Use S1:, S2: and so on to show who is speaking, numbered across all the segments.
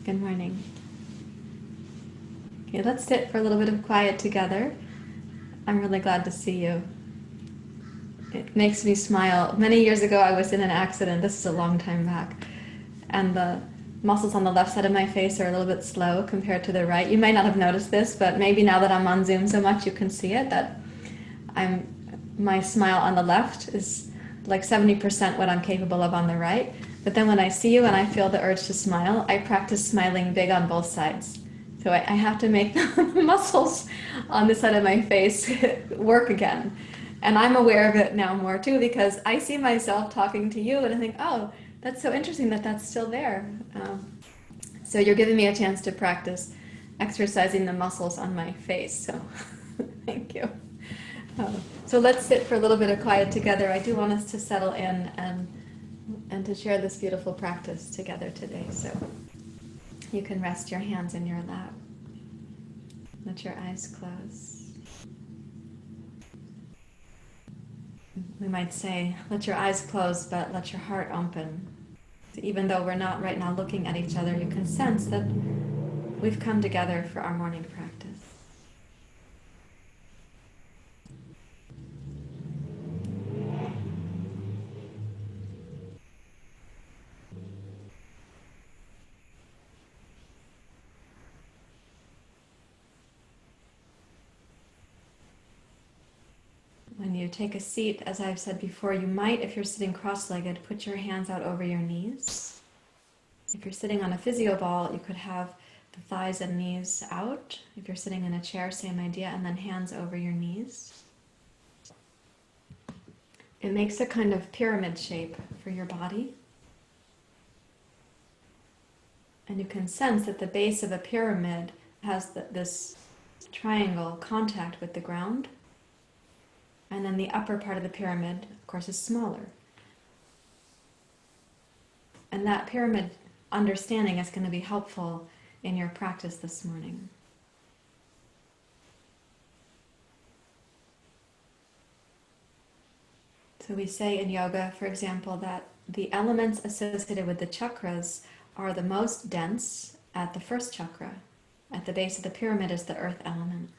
S1: Good morning. Okay, let's sit for a little bit of quiet together. I'm really glad to see you. It makes me smile. Many years ago, I was in an accident. This is a long time back. And the muscles on the left side of my face are a little bit slow compared to the right. You might not have noticed this, but maybe now that I'm on Zoom so much, you can see it, that my smile on the left is like 70% what I'm capable of on the right. But then when I see you and I feel the urge to smile, I practice smiling big on both sides. So I have to make the muscles on this side of my face work again. And I'm aware of it now more too, because I see myself talking to you and I think, oh, that's so interesting that that's still there. So you're giving me a chance to practice exercising the muscles on my face. So thank you. So let's sit for a little bit of quiet together. I do want us to settle in and to share this beautiful practice together today. So you can rest your hands in your lap. Let your eyes close. We might say, let your eyes close, but let your heart open. So even though we're not right now looking at each other, you can sense that we've come together for our morning practice. When you take a seat, as I've said before, you might, if you're sitting cross-legged, put your hands out over your knees. If you're sitting on a physio ball, you could have the thighs and knees out. If you're sitting in a chair, same idea, and then hands over your knees. It makes a kind of pyramid shape for your body. And you can sense that the base of a pyramid has this triangle contact with the ground. And then the upper part of the pyramid, of course, is smaller. And that pyramid understanding is going to be helpful in your practice this morning. So we say in yoga, for example, that the elements associated with the chakras are the most dense at the first chakra. At the base of the pyramid is the earth element.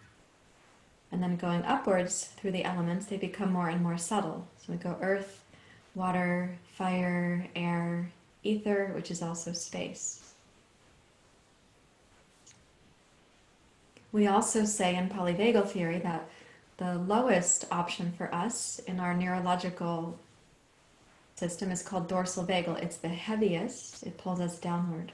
S1: And then going upwards through the elements, they become more and more subtle. So we go earth, water, fire, air, ether, which is also space. We also say in polyvagal theory that the lowest option for us in our neurological system is called dorsal vagal. It's the heaviest. It pulls us downward.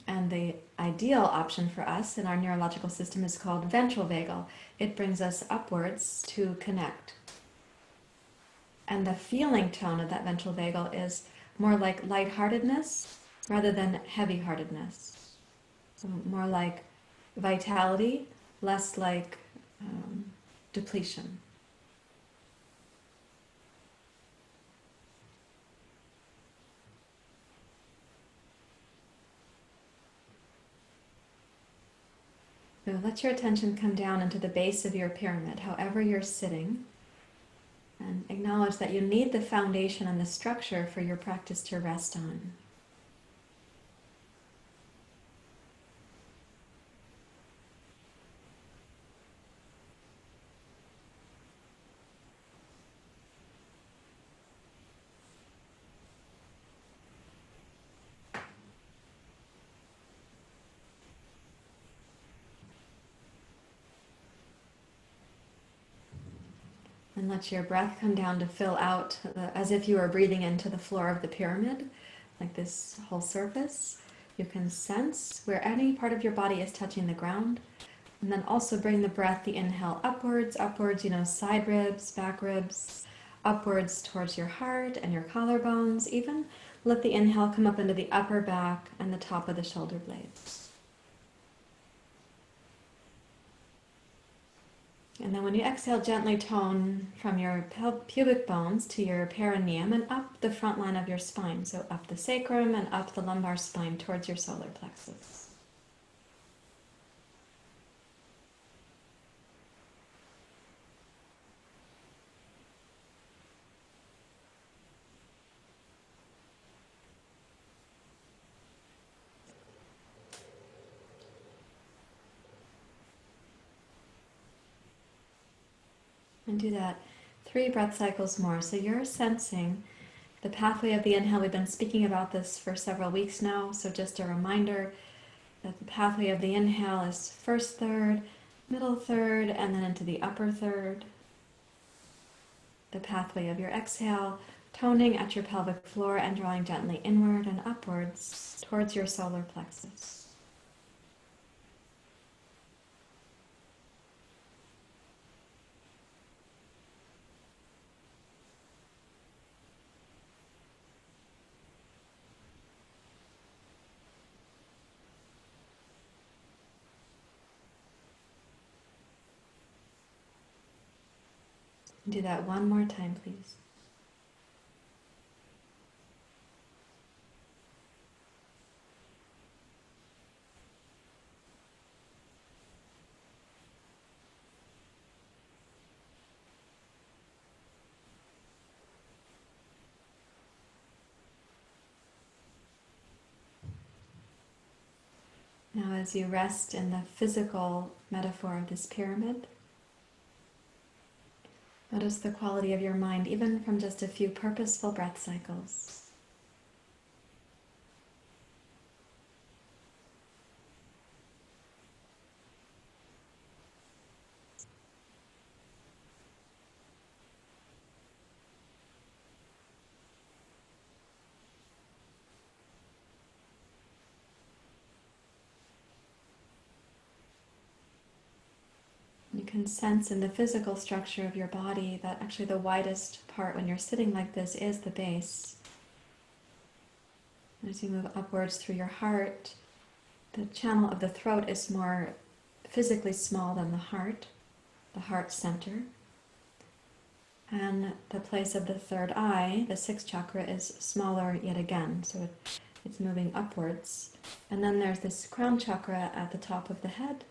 S1: And the ideal option for us in our neurological system is called ventral vagal. It brings us upwards to connect. And the feeling tone of that ventral vagal is more like lightheartedness rather than heavy-heartedness. So more like vitality, less like depletion. So let your attention come down into the base of your pyramid, however you're sitting, and acknowledge that you need the foundation and the structure for your practice to rest on. And let your breath come down to fill out, as if you were breathing into the floor of the pyramid, like this whole surface. You can sense where any part of your body is touching the ground. And then also bring the breath, the inhale upwards, side ribs, back ribs, upwards towards your heart and your collarbones even. Let the inhale come up into the upper back and the top of the shoulder blades. And then when you exhale, gently tone from your pubic bones to your perineum and up the front line of your spine. So up the sacrum and up the lumbar spine towards your solar plexus. And do that 3 breath cycles more. So you're sensing the pathway of the inhale. We've been speaking about this for several weeks now. So just a reminder that the pathway of the inhale is first third, middle third, and then into the upper third. The pathway of your exhale, toning at your pelvic floor and drawing gently inward and upwards towards your solar plexus. Do that one more time, please. Now, as you rest in the physical metaphor of this pyramid, notice the quality of your mind, even from just a few purposeful breath cycles. You can sense in the physical structure of your body that actually the widest part when you're sitting like this is the base. As you move upwards through your heart, the channel of the throat is more physically small than the heart center. And the place of the third eye, the 6th chakra, is smaller yet again. So it's moving upwards. And then there's this crown chakra at the top of the head.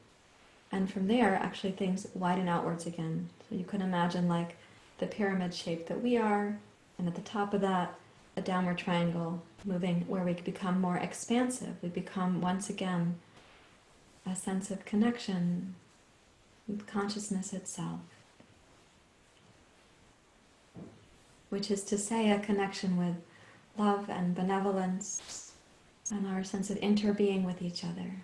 S1: And from there, actually, things widen outwards again. So you can imagine like the pyramid shape that we are, and at the top of that, a downward triangle moving where we become more expansive. We become, once again, a sense of connection with consciousness itself, which is to say a connection with love and benevolence and our sense of interbeing with each other.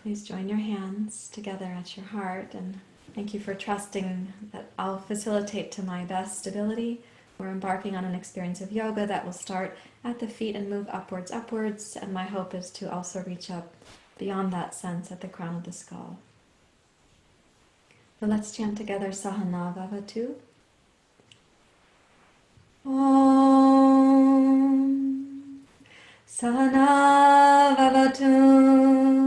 S1: Please join your hands together at your heart, and thank you for trusting that I'll facilitate to my best ability. We're embarking on an experience of yoga that will start at the feet and move upwards, and my hope is to also reach up beyond that sense at the crown of the skull. So let's chant together Sahana Vavatu. Om Sahana Vavatu.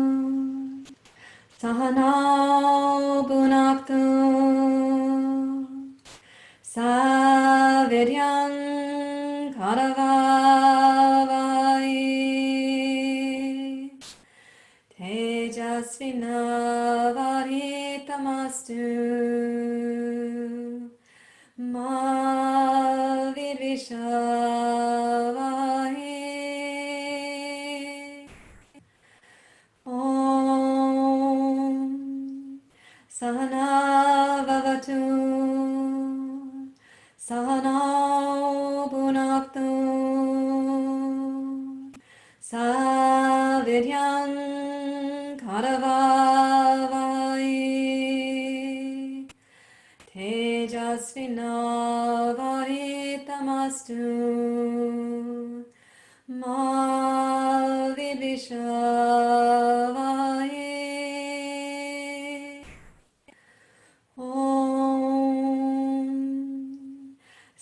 S1: Sahana Bhunaktu Saviryam Karavavai Tejasvinavaditamastu Ma Vidvishavai. Sahana Vavatu Sahana Bhunaktu Saviryam Karavavai Tejasvinavaditamastu Ma Vidvishavai.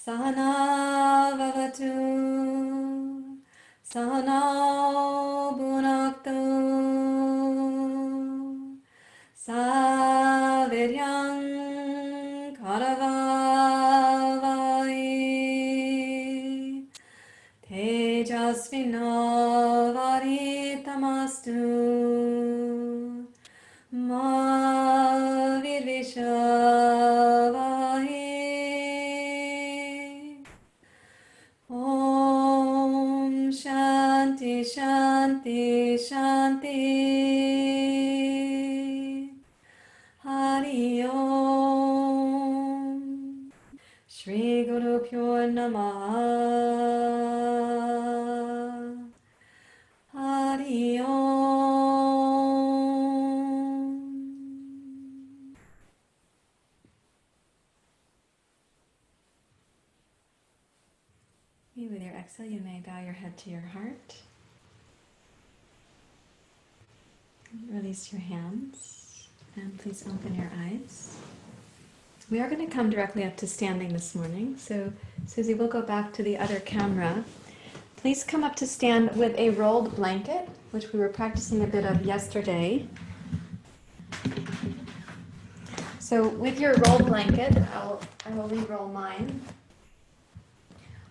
S1: Sahana Vavatu Sahana Bhunaktu Saviryam Karavavai Tejasvinavaditamastu Ma Vidvishavai. Om Shanti Shanti Shanti. Shri Guru Pyo Namaha. Hari Om. With your exhale, you may bow your head to your heart. Release your hands, and please open your eyes. We are going to come directly up to standing this morning, so Susie, we'll go back to the other camera. Please come up to stand with a rolled blanket, which we were practicing a bit of yesterday. So with your rolled blanket, I will re-roll mine.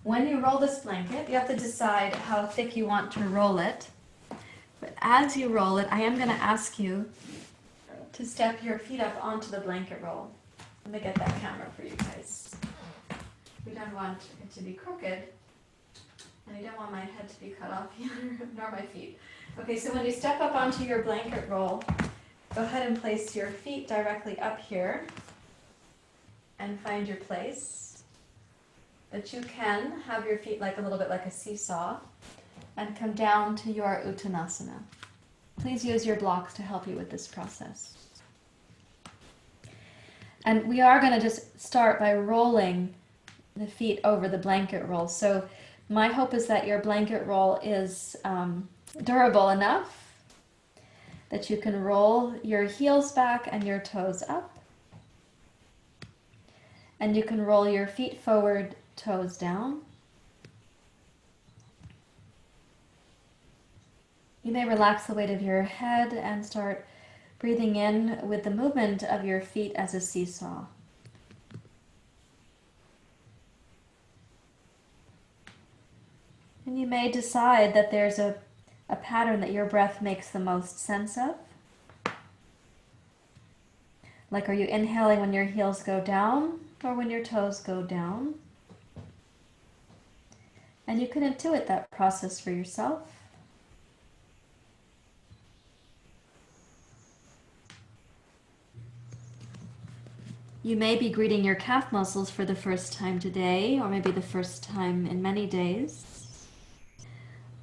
S1: When you roll this blanket, you have to decide how thick you want to roll it. But as you roll it, I am going to ask you to step your feet up onto the blanket roll. Let me get that camera for you guys. We don't want it to be crooked, and I don't want my head to be cut off either, nor my feet. Okay, so when you step up onto your blanket roll, go ahead and place your feet directly up here and find your place. But you can have your feet like a little bit like a seesaw and come down to your Uttanasana. Please use your blocks to help you with this process. And we are going to just start by rolling the feet over the blanket roll. So my hope is that your blanket roll is durable enough that you can roll your heels back and your toes up. And you can roll your feet forward, toes down. You may relax the weight of your head and start breathing in with the movement of your feet as a seesaw. And you may decide that there's a pattern that your breath makes the most sense of. Like, are you inhaling when your heels go down or when your toes go down? And you can intuit that process for yourself. You may be greeting your calf muscles for the first time today, or maybe the first time in many days.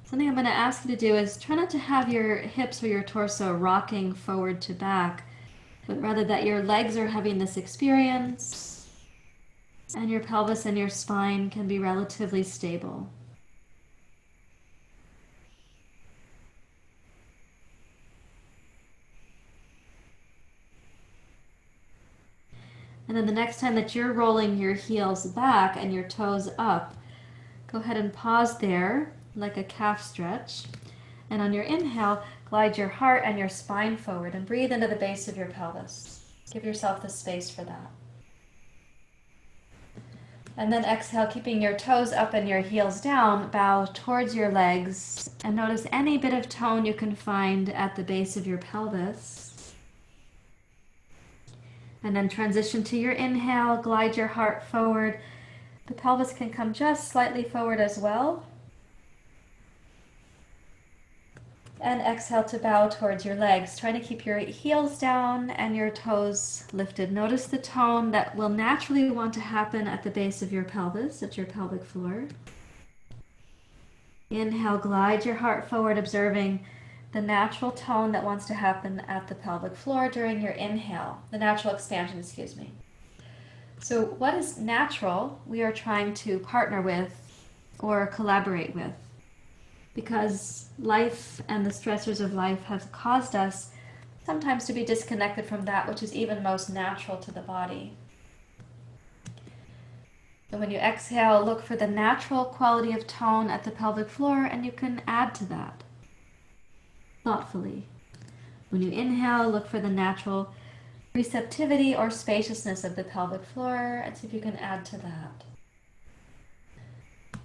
S1: Something I'm going to ask you to do is try not to have your hips or your torso rocking forward to back, but rather that your legs are having this experience, and your pelvis and your spine can be relatively stable. And then the next time that you're rolling your heels back and your toes up, go ahead and pause there, like a calf stretch. And on your inhale, glide your heart and your spine forward and breathe into the base of your pelvis. Give yourself the space for that. And then exhale, keeping your toes up and your heels down, bow towards your legs and notice any bit of tone you can find at the base of your pelvis. And then transition to your inhale, glide your heart forward. The pelvis can come just slightly forward as well. And exhale to bow towards your legs. Try to keep your heels down and your toes lifted. Notice the tone that will naturally want to happen at the base of your pelvis, at your pelvic floor. Inhale, glide your heart forward, observing the natural tone that wants to happen at the pelvic floor during your inhale, the natural expansion, excuse me. So what is natural, we are trying to partner with or collaborate with, because life and the stressors of life have caused us sometimes to be disconnected from that which is even most natural to the body. And when you exhale, look for the natural quality of tone at the pelvic floor, and you can add to that thoughtfully. When you inhale, look for the natural receptivity or spaciousness of the pelvic floor, and see if you can add to that.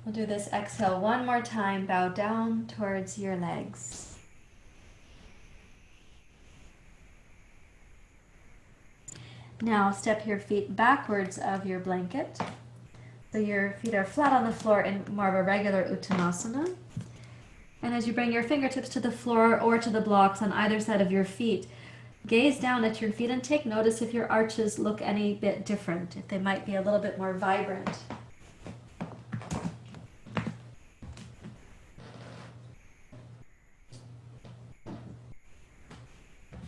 S1: We'll do this exhale one more time. Bow down towards your legs. Now step your feet backwards of your blanket. So your feet are flat on the floor in more of a regular Uttanasana. And as you bring your fingertips to the floor or to the blocks on either side of your feet, Gaze down at your feet and take notice if your arches look any bit different, if they might be a little bit more vibrant.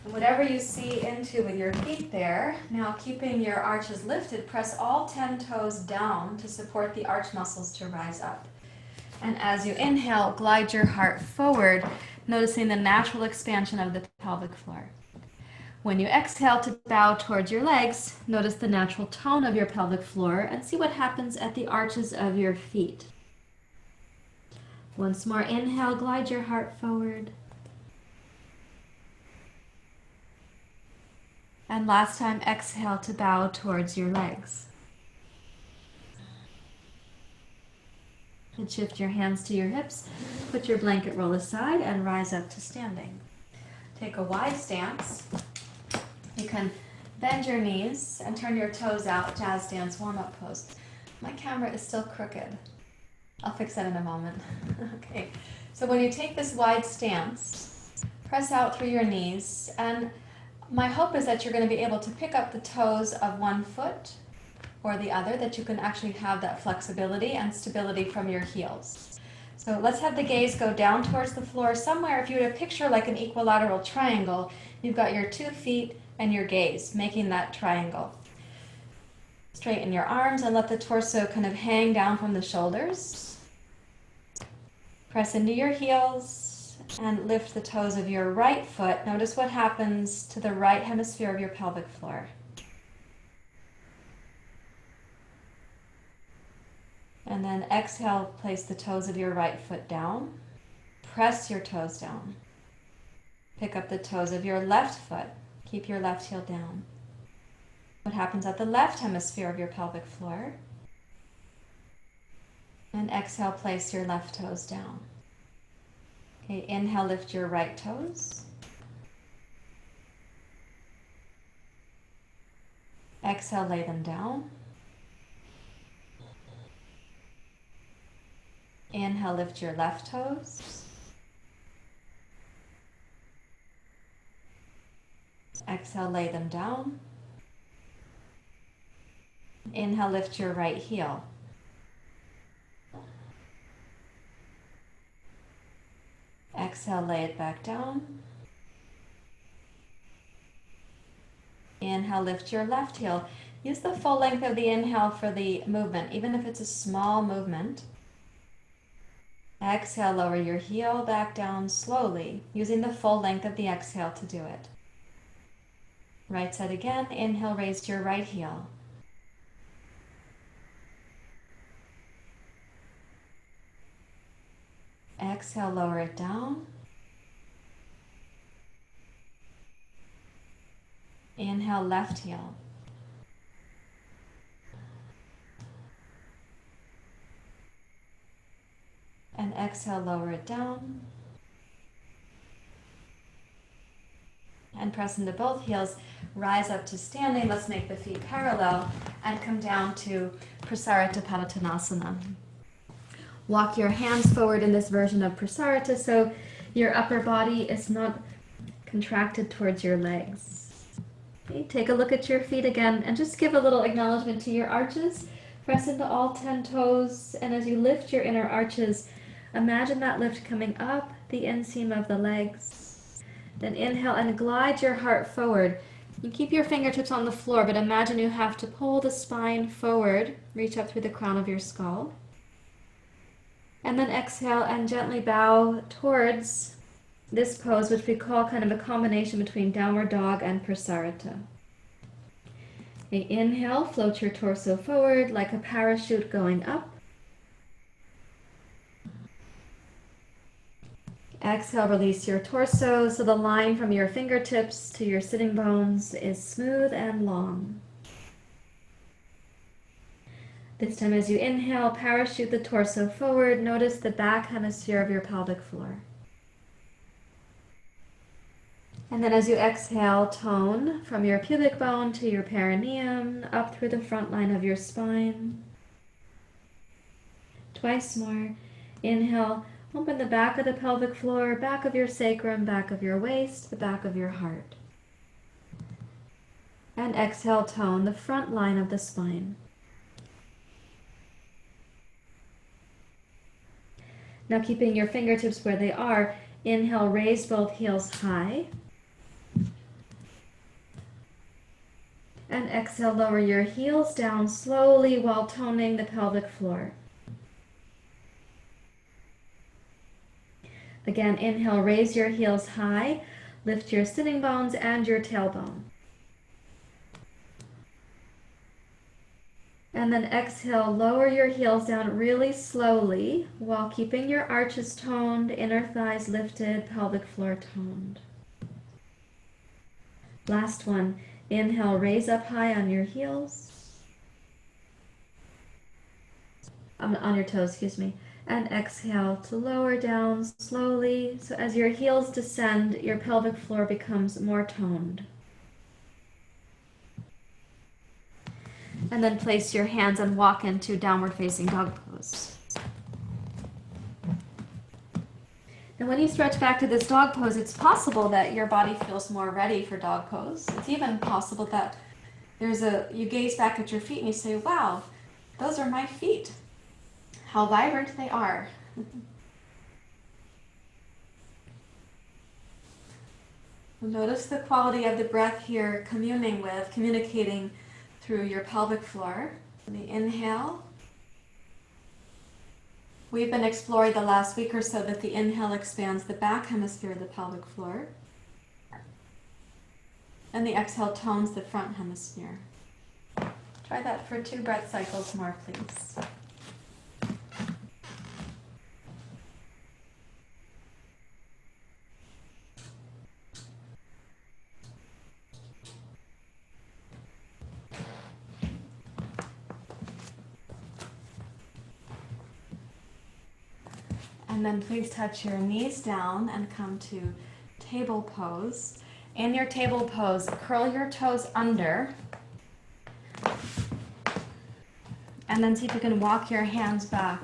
S1: And whatever you see into with your feet there, now keeping your arches lifted, press all 10 toes down to support the arch muscles to rise up. And as you inhale, glide your heart forward, noticing the natural expansion of the pelvic floor. When you exhale to bow towards your legs, notice the natural tone of your pelvic floor and see what happens at the arches of your feet. Once more, inhale, glide your heart forward. And last time, exhale to bow towards your legs. And shift your hands to your hips, put your blanket roll aside, and rise up to standing. Take a wide stance. You can bend your knees and turn your toes out, jazz dance warm-up pose. My camera is still crooked. I'll fix that in a moment. Okay, so when you take this wide stance, press out through your knees, and my hope is that you're going to be able to pick up the toes of one foot or the other, that you can actually have that flexibility and stability from your heels. So let's have the gaze go down towards the floor somewhere. If you were to picture like an equilateral triangle, you've got your 2 feet and your gaze, making that triangle. Straighten your arms and let the torso kind of hang down from the shoulders. Press into your heels and lift the toes of your right foot. Notice what happens to the right hemisphere of your pelvic floor. And then exhale, place the toes of your right foot down. Press your toes down. Pick up the toes of your left foot. Keep your left heel down. What happens at the left hemisphere of your pelvic floor? And exhale, place your left toes down. Okay, inhale, lift your right toes. Exhale, lay them down. Inhale, lift your left toes. Exhale, lay them down. Inhale, lift your right heel. Exhale, lay it back down. Inhale, lift your left heel. Use the full length of the inhale for the movement, even if it's a small movement. Exhale, lower your heel back down slowly, using the full length of the exhale to do it. Right side again. Inhale, raise your right heel. Exhale, lower it down. Inhale, left heel. And exhale, lower it down. And press into both heels. Rise up to standing. Let's make the feet parallel and come down to Prasarita Padottanasana. Walk your hands forward in this version of Prasarita so your upper body is not contracted towards your legs. Okay, take a look at your feet again and just give a little acknowledgement to your arches. Press into all 10 toes, and as you lift your inner arches, imagine that lift coming up the inseam of the legs. Then inhale and glide your heart forward. You keep your fingertips on the floor, but imagine you have to pull the spine forward, reach up through the crown of your skull. And then exhale and gently bow towards this pose, which we call kind of a combination between downward dog and Prasarita. Okay, inhale, float your torso forward like a parachute going up. Exhale, release your torso so the line from your fingertips to your sitting bones is smooth and long. This time as you inhale, parachute the torso forward. Notice the back hemisphere of your pelvic floor. And then as you exhale, tone from your pubic bone to your perineum, up through the front line of your spine. Twice more. Inhale, open the back of the pelvic floor, back of your sacrum, back of your waist, the back of your heart. And exhale, tone the front line of the spine. Now keeping your fingertips where they are, inhale, raise both heels high. And exhale, lower your heels down slowly while toning the pelvic floor. Again, inhale, raise your heels high, lift your sitting bones and your tailbone. And then exhale, lower your heels down really slowly while keeping your arches toned, inner thighs lifted, pelvic floor toned. Last one. Inhale, raise up high on your heels. On your toes, excuse me. And exhale to lower down slowly. So as your heels descend, your pelvic floor becomes more toned. And then place your hands and walk into downward facing dog pose. And when you stretch back to this dog pose, it's possible that your body feels more ready for dog pose. It's even possible that you gaze back at your feet and you say, wow, those are my feet. How vibrant they are. Notice the quality of the breath here, communicating through your pelvic floor. The inhale. We've been exploring the last week or so that the inhale expands the back hemisphere of the pelvic floor. And the exhale tones the front hemisphere. Try that for 2 breath cycles more, please. And then please touch your knees down and come to table pose. In your table pose, curl your toes under. And then see if you can walk your hands back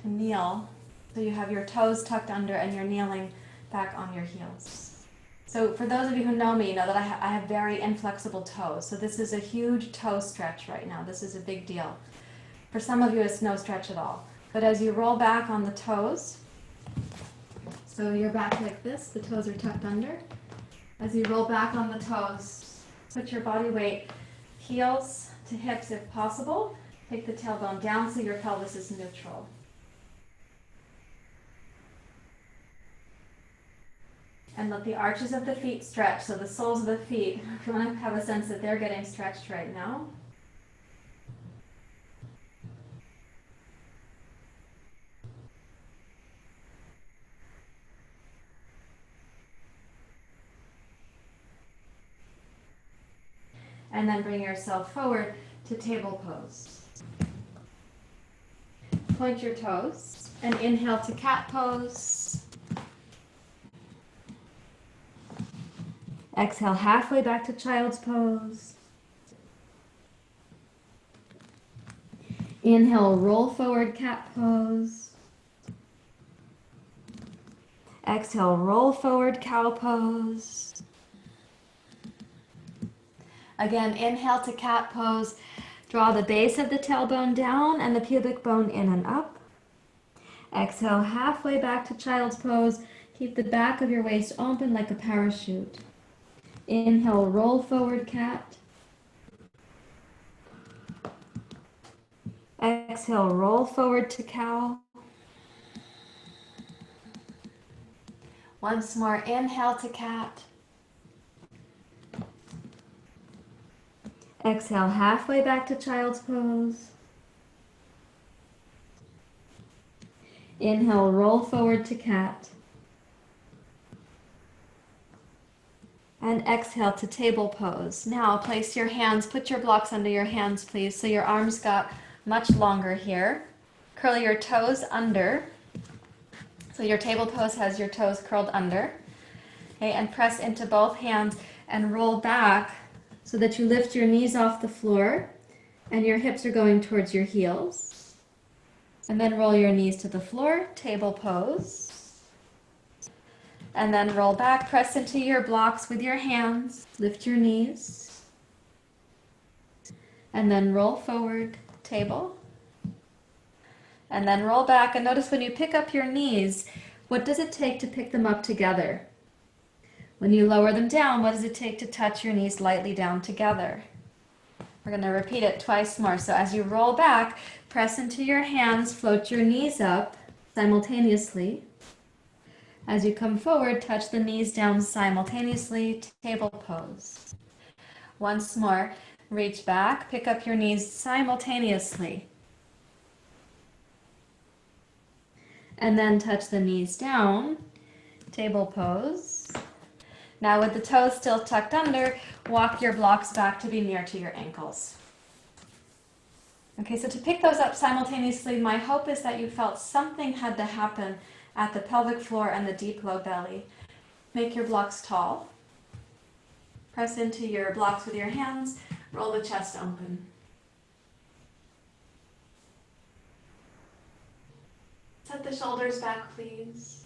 S1: to kneel. So you have your toes tucked under and you're kneeling back on your heels. So for those of you who know me, you know that I have very inflexible toes. So this is a huge toe stretch right now. This is a big deal. For some of you, it's no stretch at all. But as you roll back on the toes, so you're back like this, the toes are tucked under. As you roll back on the toes, put your body weight heels to hips if possible. Take the tailbone down so your pelvis is neutral. And let the arches of the feet stretch. So the soles of the feet, if you want to have a sense that they're getting stretched right now. And then bring yourself forward to table pose. Point your toes and inhale to cat pose. Exhale halfway back to child's pose. Inhale, roll forward, cat pose. Exhale, roll forward, cow pose. Again, inhale to cat pose. Draw the base of the tailbone down and the pubic bone in and up. Exhale halfway back to child's pose. Keep the back of your waist open like a parachute. Inhale, roll forward, cat. Exhale, roll forward to cow. Once more, inhale to cat. Exhale halfway back to child's pose. Inhale, roll forward to cat. And exhale to table pose. Now place your hands, put your blocks under your hands please, so your arms got much longer here. Curl your toes under. So your table pose has your toes curled under. Okay, and press into both hands and roll back so that you lift your knees off the floor and your hips are going towards your heels. And then roll your knees to the floor, table pose. And then roll back, press into your blocks with your hands, lift your knees. And then roll forward, table. And then roll back, and notice when you pick up your knees, what does it take to pick them up together? When you lower them down, what does it take to touch your knees lightly down together? We're going to repeat it twice more. So as you roll back, press into your hands, float your knees up simultaneously. As you come forward, touch the knees down simultaneously, table pose. Once more, reach back, pick up your knees simultaneously. And then touch the knees down, table pose. Now with the toes still tucked under, walk your blocks back to be near to your ankles. Okay, so to pick those up simultaneously, my hope is that you felt something had to happen at the pelvic floor and the deep low belly. Make your blocks tall. Press into your blocks with your hands, roll the chest open. Set the shoulders back, please.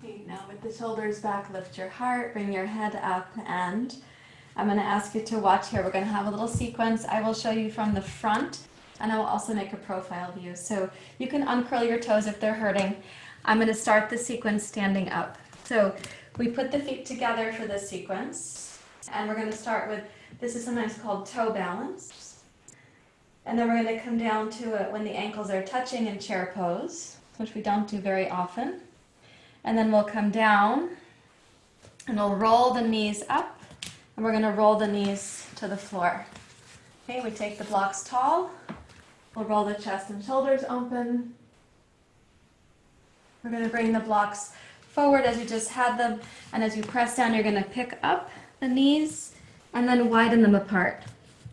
S1: Okay, now with the shoulders back, lift your heart, bring your head up, and I'm going to ask you to watch here. We're going to have a little sequence. I will show you from the front, and I will also make a profile view. So you can uncurl your toes if they're hurting. I'm going to start the sequence standing up. So we put the feet together for this sequence, and we're going to start with, this is sometimes called toe balance. And then we're going to come down to it when the ankles are touching in chair pose, which we don't do very often. And then we'll come down, and we'll roll the knees up, and we're going to roll the knees to the floor. Okay, we take the blocks tall. We'll roll the chest and shoulders open. We're going to bring the blocks forward as you just had them, and as you press down, you're going to pick up the knees and then widen them apart.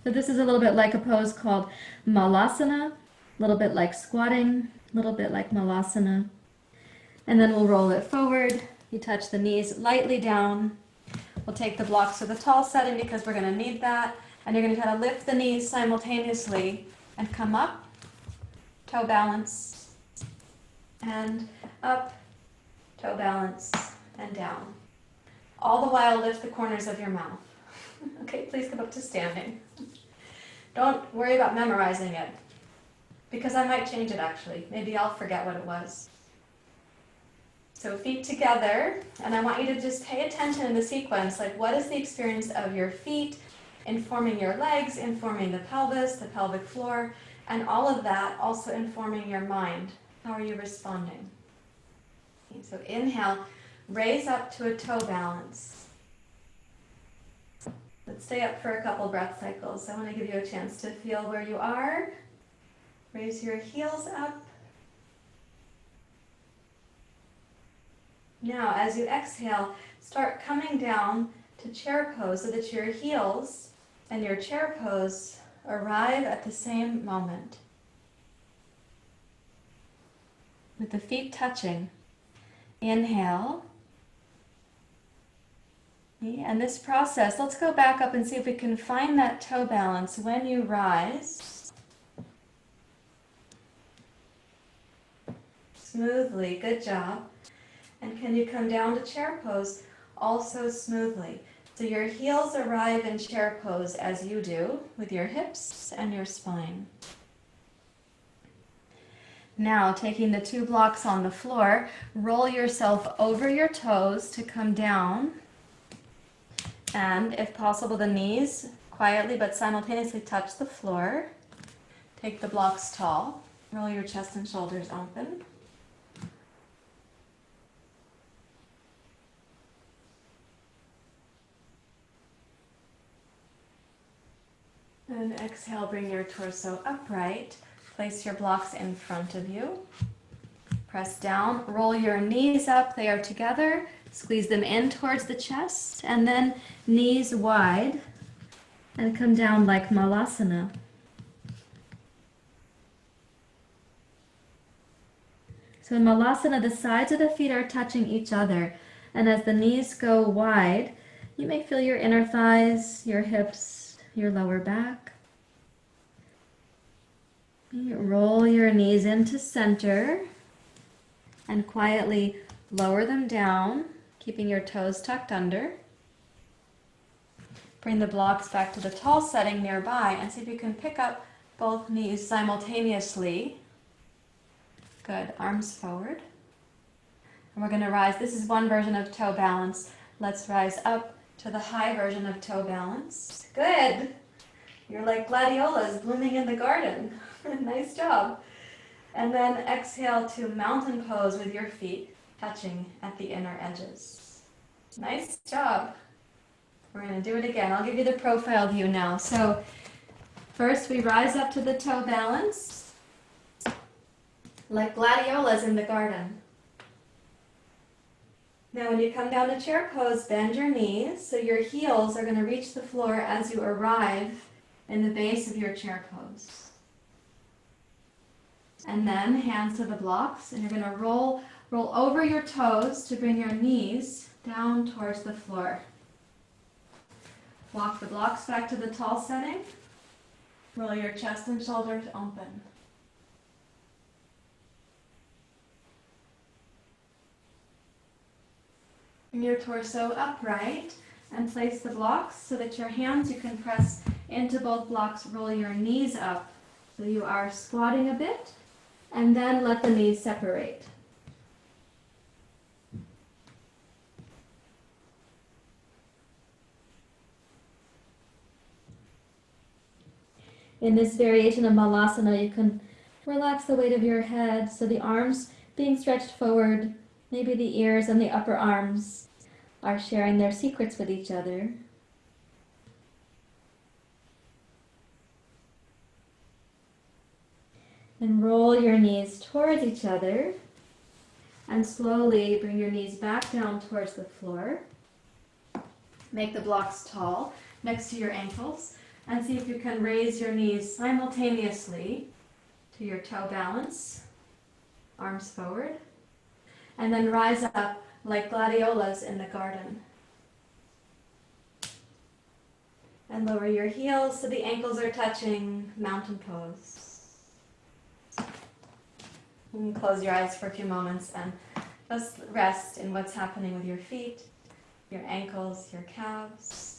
S1: So this is a little bit like a pose called Malasana, a little bit like squatting, a little bit like Malasana. And then we'll roll it forward. You touch the knees lightly down. We'll take the blocks to the tall setting because we're going to need that. And you're going to try to lift the knees simultaneously and come up, toe balance, and up, toe balance, and down. All the while, lift the corners of your mouth. Okay, please come up to standing. Don't worry about memorizing it, because I might change it actually. Maybe I'll forget what it was. So feet together, and I want you to just pay attention in the sequence, like what is the experience of your feet informing your legs, informing the pelvis, the pelvic floor, and all of that also informing your mind. How are you responding? Okay, so inhale, raise up to a toe balance. Let's stay up for a couple breath cycles. I want to give you a chance to feel where you are. Raise your heels up. Now, as you exhale, start coming down to chair pose so that your heels and your chair pose arrive at the same moment. With the feet touching. Inhale. And this process, let's go back up and see if we can find that toe balance when you rise. Smoothly, good job. And can you come down to chair pose also smoothly? So your heels arrive in chair pose as you do with your hips and your spine. Now, taking the two blocks on the floor, roll yourself over your toes to come down. And if possible, the knees quietly but simultaneously touch the floor. Take the blocks tall. Roll your chest and shoulders open. And exhale, bring your torso upright. Place your blocks in front of you. Press down, roll your knees up, they are together. Squeeze them in towards the chest, and then knees wide, and come down like Malasana. So in Malasana, the sides of the feet are touching each other, and as the knees go wide, you may feel your inner thighs, your hips, your lower back. You roll your knees into center. And quietly lower them down, keeping your toes tucked under. Bring the blocks back to the tall setting nearby and see if you can pick up both knees simultaneously. Good, arms forward. And we're going to rise. This is one version of toe balance. Let's rise up to the high version of toe balance. Good. You're like gladiolas blooming in the garden. Nice job. And then exhale to mountain pose with your feet touching at the inner edges. Nice job. We're going to do it again. I'll give you the profile view now. So first we rise up to the toe balance like gladiolas in the garden. Now when you come down to chair pose, bend your knees so your heels are going to reach the floor as you arrive in the base of your chair pose. And then hands to the blocks, and you're going to roll over your toes to bring your knees down towards the floor. Walk the blocks back to the tall setting. Roll your chest and shoulders open. Bring your torso upright and place the blocks so that your hands, you can press into both blocks. Roll your knees up so you are squatting a bit, and then let the knees separate. In this variation of Malasana, you can relax the weight of your head so the arms being stretched forward, maybe the ears and the upper arms are sharing their secrets with each other. And roll your knees towards each other and slowly bring your knees back down towards the floor. Make the blocks tall next to your ankles and see if you can raise your knees simultaneously to your toe balance, arms forward, and then rise up like gladiolas in the garden. And lower your heels so the ankles are touching, mountain pose. You can close your eyes for a few moments and just rest in what's happening with your feet, your ankles, your calves.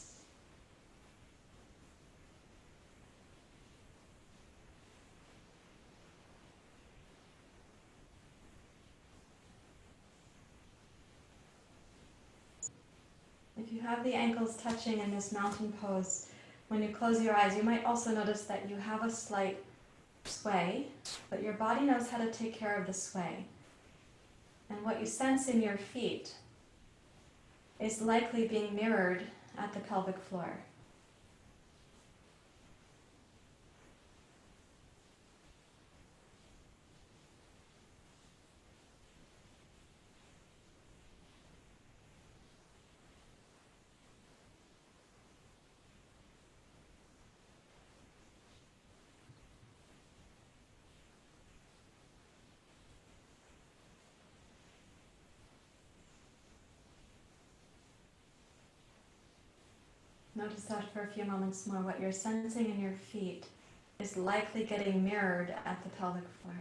S1: If you have the ankles touching in this mountain pose, when you close your eyes, you might also notice that you have a slight sway, but your body knows how to take care of the sway. And what you sense in your feet is likely being mirrored at the pelvic floor. Notice that for a few moments more, what you're sensing in your feet is likely getting mirrored at the pelvic floor.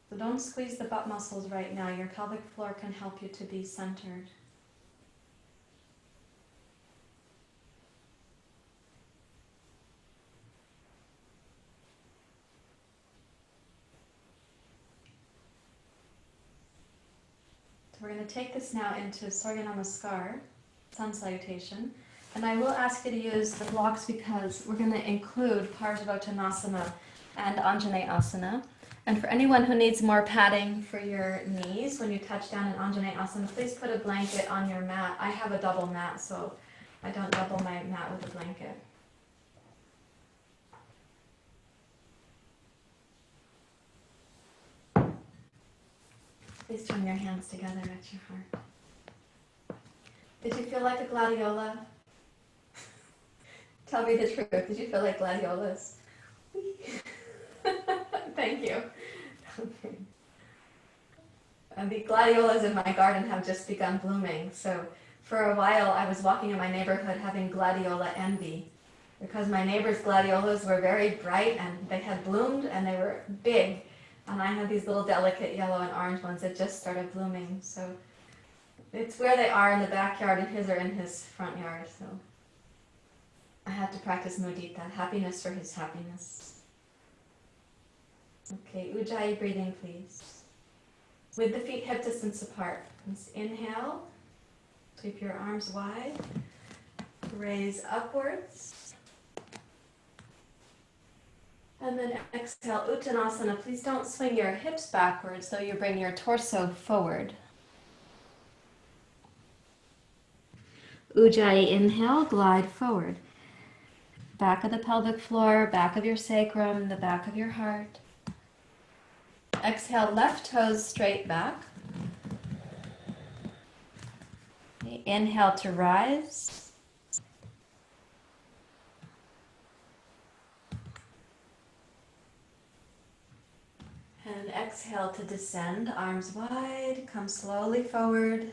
S1: So don't squeeze the butt muscles right now. Your pelvic floor can help you to be centered. So we're going to take this now into Surya Namaskar, sun salutation, and I will ask you to use the blocks because we're going to include Vajrasana and Asana. And for anyone who needs more padding for your knees when you touch down in Asana, please put a blanket on your mat. I have a double mat, so I don't double my mat with a blanket. Please join your hands together at your heart. Did you feel like a gladiola? Tell me the truth. Did you feel like gladiolas? Thank you. Okay. And the gladiolas in my garden have just begun blooming. So for a while I was walking in my neighborhood having gladiola envy because my neighbor's gladiolas were very bright and they had bloomed and they were big. And I have these little delicate yellow and orange ones that just started blooming. So it's where they are in the backyard, and his are in his front yard. So I have to practice mudita, happiness for his happiness. Okay, Ujjayi breathing, please. With the feet hip distance apart. Let's inhale, sweep your arms wide, raise upwards. And then exhale, Uttanasana. Please don't swing your hips backwards, though you bring your torso forward. Ujjayi, inhale, glide forward. Back of the pelvic floor, back of your sacrum, the back of your heart. Exhale, left toes straight back. Inhale to rise. And exhale to descend, arms wide, come slowly forward.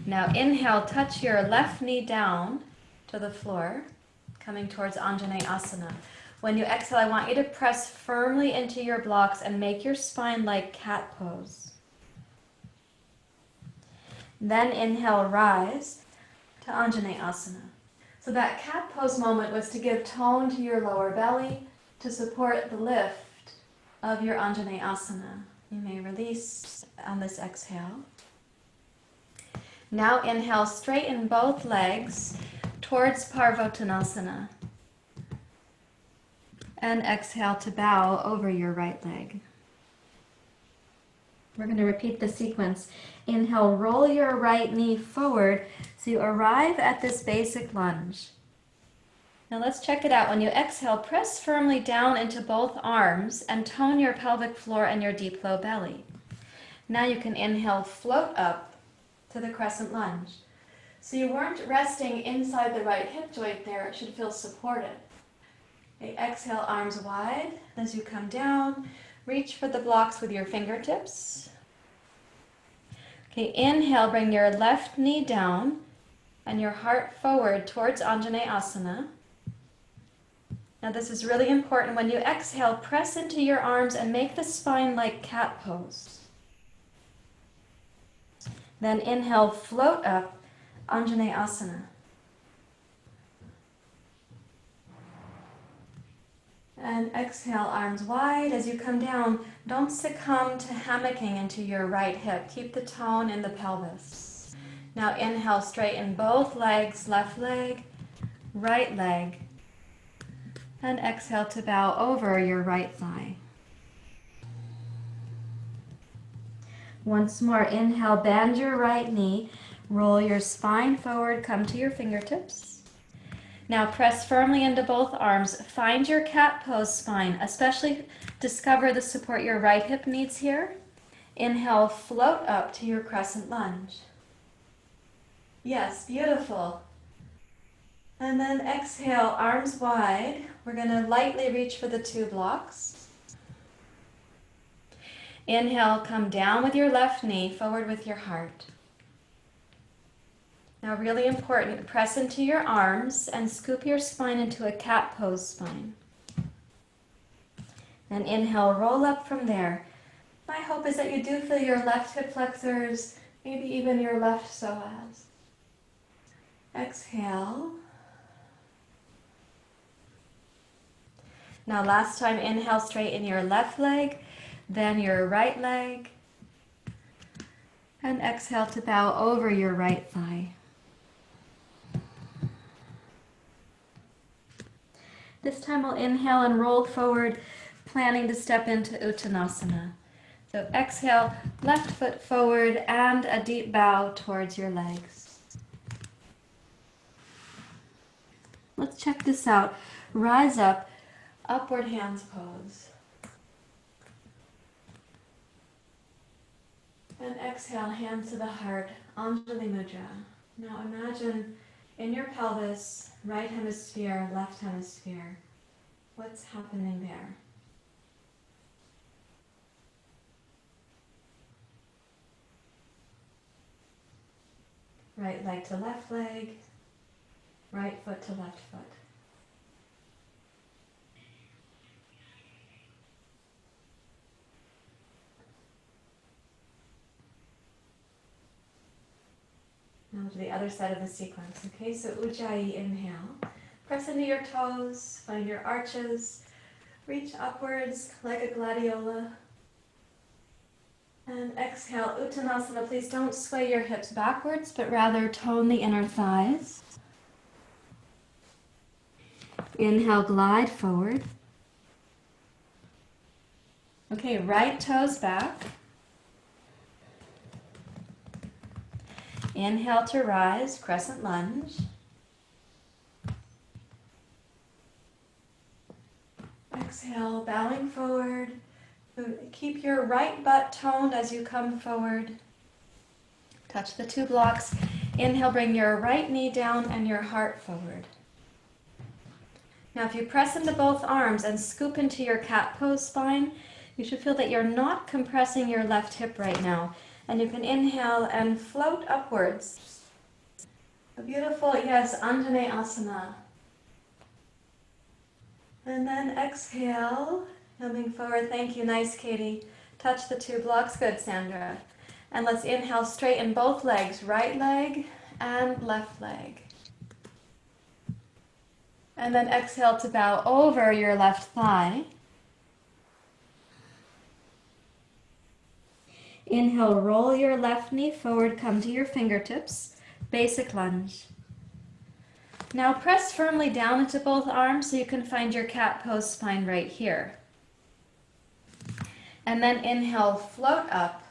S1: Now inhale, touch your left knee down to the floor, coming towards Asana. When you exhale, I want you to press firmly into your blocks and make your spine like cat pose. Then inhale, rise to Asana. So that cat pose moment was to give tone to your lower belly to support the lift of your Asana. You may release on this exhale. Now inhale, straighten both legs towards Parvottanasana. And exhale to bow over your right leg. We're going to repeat the sequence. Inhale, roll your right knee forward so you arrive at this basic lunge. Now let's check it out. When you exhale, press firmly down into both arms and tone your pelvic floor and your deep low belly. Now you can inhale, float up to the crescent lunge. So you weren't resting inside the right hip joint there. It should feel supported. Okay, exhale, arms wide. As you come down, reach for the blocks with your fingertips. Okay, inhale, bring your left knee down and your heart forward towards Asana. Now this is really important. When you exhale, press into your arms and make the spine like cat pose. Then inhale, float up, Asana. And exhale, arms wide. As you come down, don't succumb to hammocking into your right hip. Keep the tone in the pelvis. Now inhale, straighten both legs, left leg, right leg. And exhale to bow over your right thigh. Once more, inhale, bend your right knee, roll your spine forward, come to your fingertips. Now press firmly into both arms. Find your cat pose spine, especially discover the support your right hip needs here. Inhale, float up to your crescent lunge. Yes, beautiful. And then exhale, arms wide. We're going to lightly reach for the two blocks. Inhale, come down with your left knee, forward with your heart. Now really important, press into your arms and scoop your spine into a cat pose spine. Then inhale, roll up from there. My hope is that you do feel your left hip flexors, maybe even your left psoas. Exhale. Now last time, inhale, straighten your left leg, then your right leg, and exhale to bow over your right thigh. This time we'll inhale and roll forward, planning to step into Uttanasana. So exhale, left foot forward and a deep bow towards your legs. Let's check this out. Rise up, upward hands pose. And exhale, hands to the heart, Anjali Mudra. Now imagine in your pelvis, right hemisphere, left hemisphere. What's happening there? Right leg to left leg, right foot to left foot. Come to the other side of the sequence. Okay, so Ujjayi, inhale. Press into your toes, find your arches, reach upwards like a gladiola. And exhale, Uttanasana. Please don't sway your hips backwards, but rather tone the inner thighs. Inhale, glide forward. Okay, right toes back. Inhale to rise, crescent lunge. Exhale, bowing forward. Keep your right butt toned as you come forward. Touch the two blocks. Inhale, bring your right knee down and your heart forward. Now if you press into both arms and scoop into your cat pose spine, you should feel that you're not compressing your left hip right now. And you can inhale and float upwards. A beautiful, yes, Asana. And then exhale, coming forward. Thank you, nice Katie. Touch the two blocks, good Sandra. And let's inhale, straighten both legs, right leg and left leg. And then exhale to bow over your left thigh. Inhale, roll your left knee forward, come to your fingertips, basic lunge. Now press firmly down into both arms so you can find your cat pose spine right here. And then inhale, float up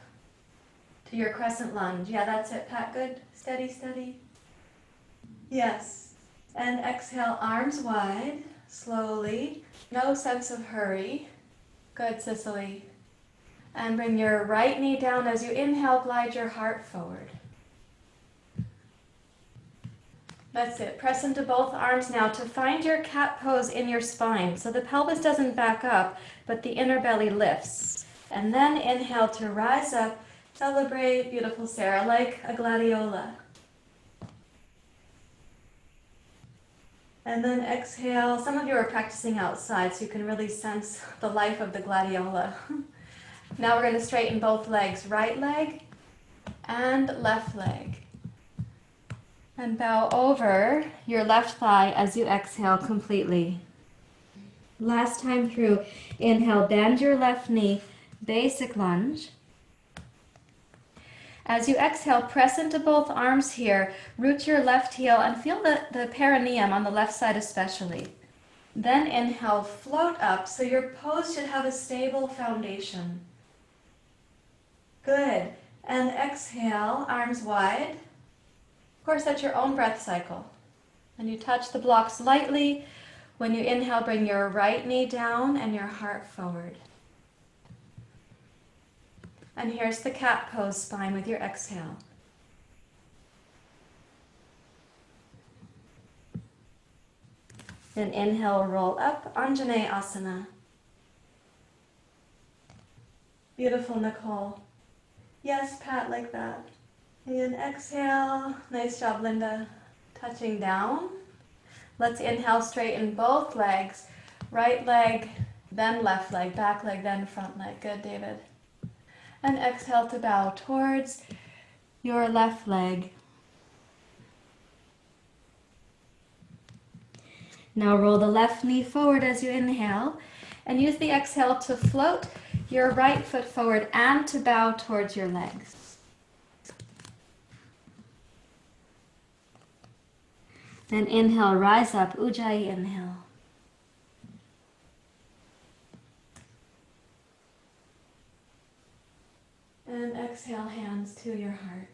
S1: to your crescent lunge. Yeah, that's it, Pat, good? Steady, steady. Yes. And exhale, arms wide, slowly. No sense of hurry. Good, Cicely. And bring your right knee down as you inhale, glide your heart forward. That's it. Press into both arms now to find your cat pose in your spine. So the pelvis doesn't back up, but the inner belly lifts. And then inhale to rise up. Celebrate, beautiful Sarah, like a gladiola. And then exhale. Some of you are practicing outside, so you can really sense the life of the gladiola. Now we're going to straighten both legs, right leg and left leg. And bow over your left thigh as you exhale completely. Last time through, inhale, bend your left knee, basic lunge. As you exhale, press into both arms here, root your left heel and feel the perineum on the left side especially. Then inhale, float up, so your pose should have a stable foundation. Good. And exhale, arms wide. Of course, that's your own breath cycle. And you touch the blocks lightly. When you inhale, bring your right knee down and your heart forward. And here's the cat pose spine with your exhale. Then inhale, roll up, Asana. Beautiful, Nicole. Yes, Pat, like that. And exhale. Nice job, Linda. Touching down. Let's inhale, straighten both legs. Right leg, then left leg, back leg, then front leg. Good, David. And exhale to bow towards your left leg. Now roll the left knee forward as you inhale and use the exhale to float your right foot forward and to bow towards your legs. Then inhale, rise up, Ujjayi inhale. And exhale, hands to your heart.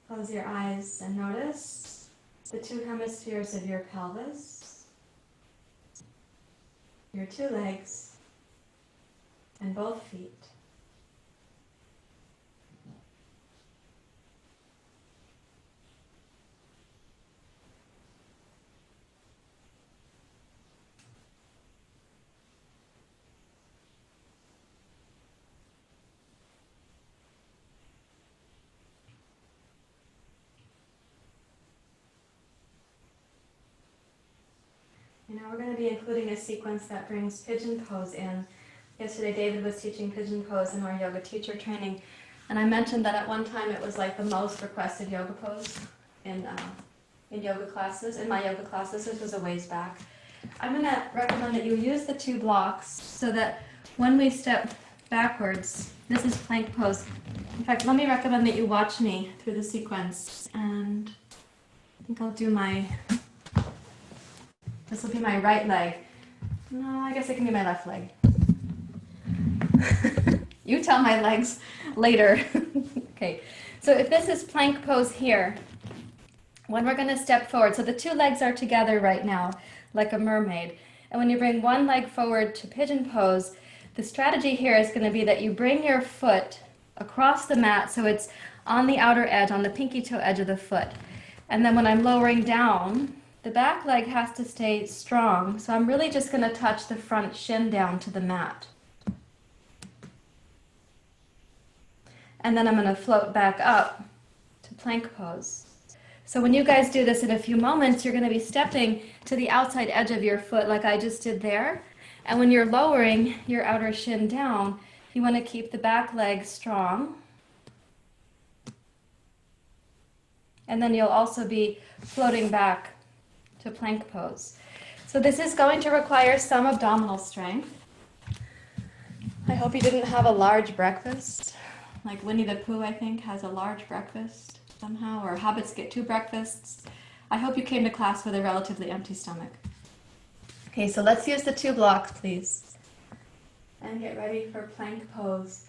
S1: Close your eyes and notice the two hemispheres of your pelvis, your two legs, and both feet. Now we're going to be including a sequence that brings pigeon pose in. Yesterday David was teaching pigeon pose in our yoga teacher training, and I mentioned that at one time it was like the most requested yoga pose in yoga classes, in my yoga classes. This was a ways back. I'm going to recommend that you use the 2 blocks so that when we step backwards, this is plank pose. In fact, let me recommend that you watch me through the sequence, and I think I'll do this will be my right leg. No, I guess it can be my left leg. You tell my legs later. Okay, so if this is plank pose here, when we're going to step forward, so the 2 legs are together right now, like a mermaid. And when you bring one leg forward to pigeon pose, the strategy here is going to be that you bring your foot across the mat so it's on the outer edge, on the pinky toe edge of the foot. And then when I'm lowering down, the back leg has to stay strong. So I'm really just going to touch the front shin down to the mat. And then I'm going to float back up to plank pose. So when you guys do this in a few moments, you're going to be stepping to the outside edge of your foot like I just did there. And when you're lowering your outer shin down, you want to keep the back leg strong. And then you'll also be floating back to plank pose. So this is going to require some abdominal strength. I hope you didn't have a large breakfast. Like Winnie the Pooh, I think, has a large breakfast somehow, or hobbits get 2 breakfasts. I hope you came to class with a relatively empty stomach. Okay, so let's use the 2 blocks, please. And get ready for plank pose.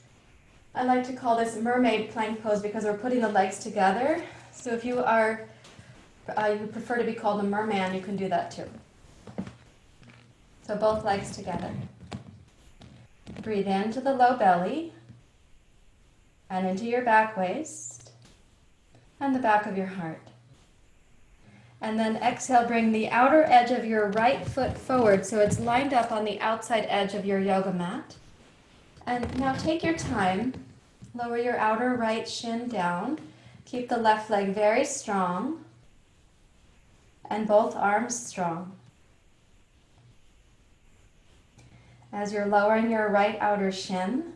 S1: I like to call this mermaid plank pose because we're putting the legs together. So if you prefer to be called a merman, you can do that too. So both legs together. Breathe into the low belly and into your back waist and the back of your heart. And then exhale, bring the outer edge of your right foot forward so it's lined up on the outside edge of your yoga mat. And now take your time, lower your outer right shin down, keep the left leg very strong and both arms strong. As you're lowering your right outer shin,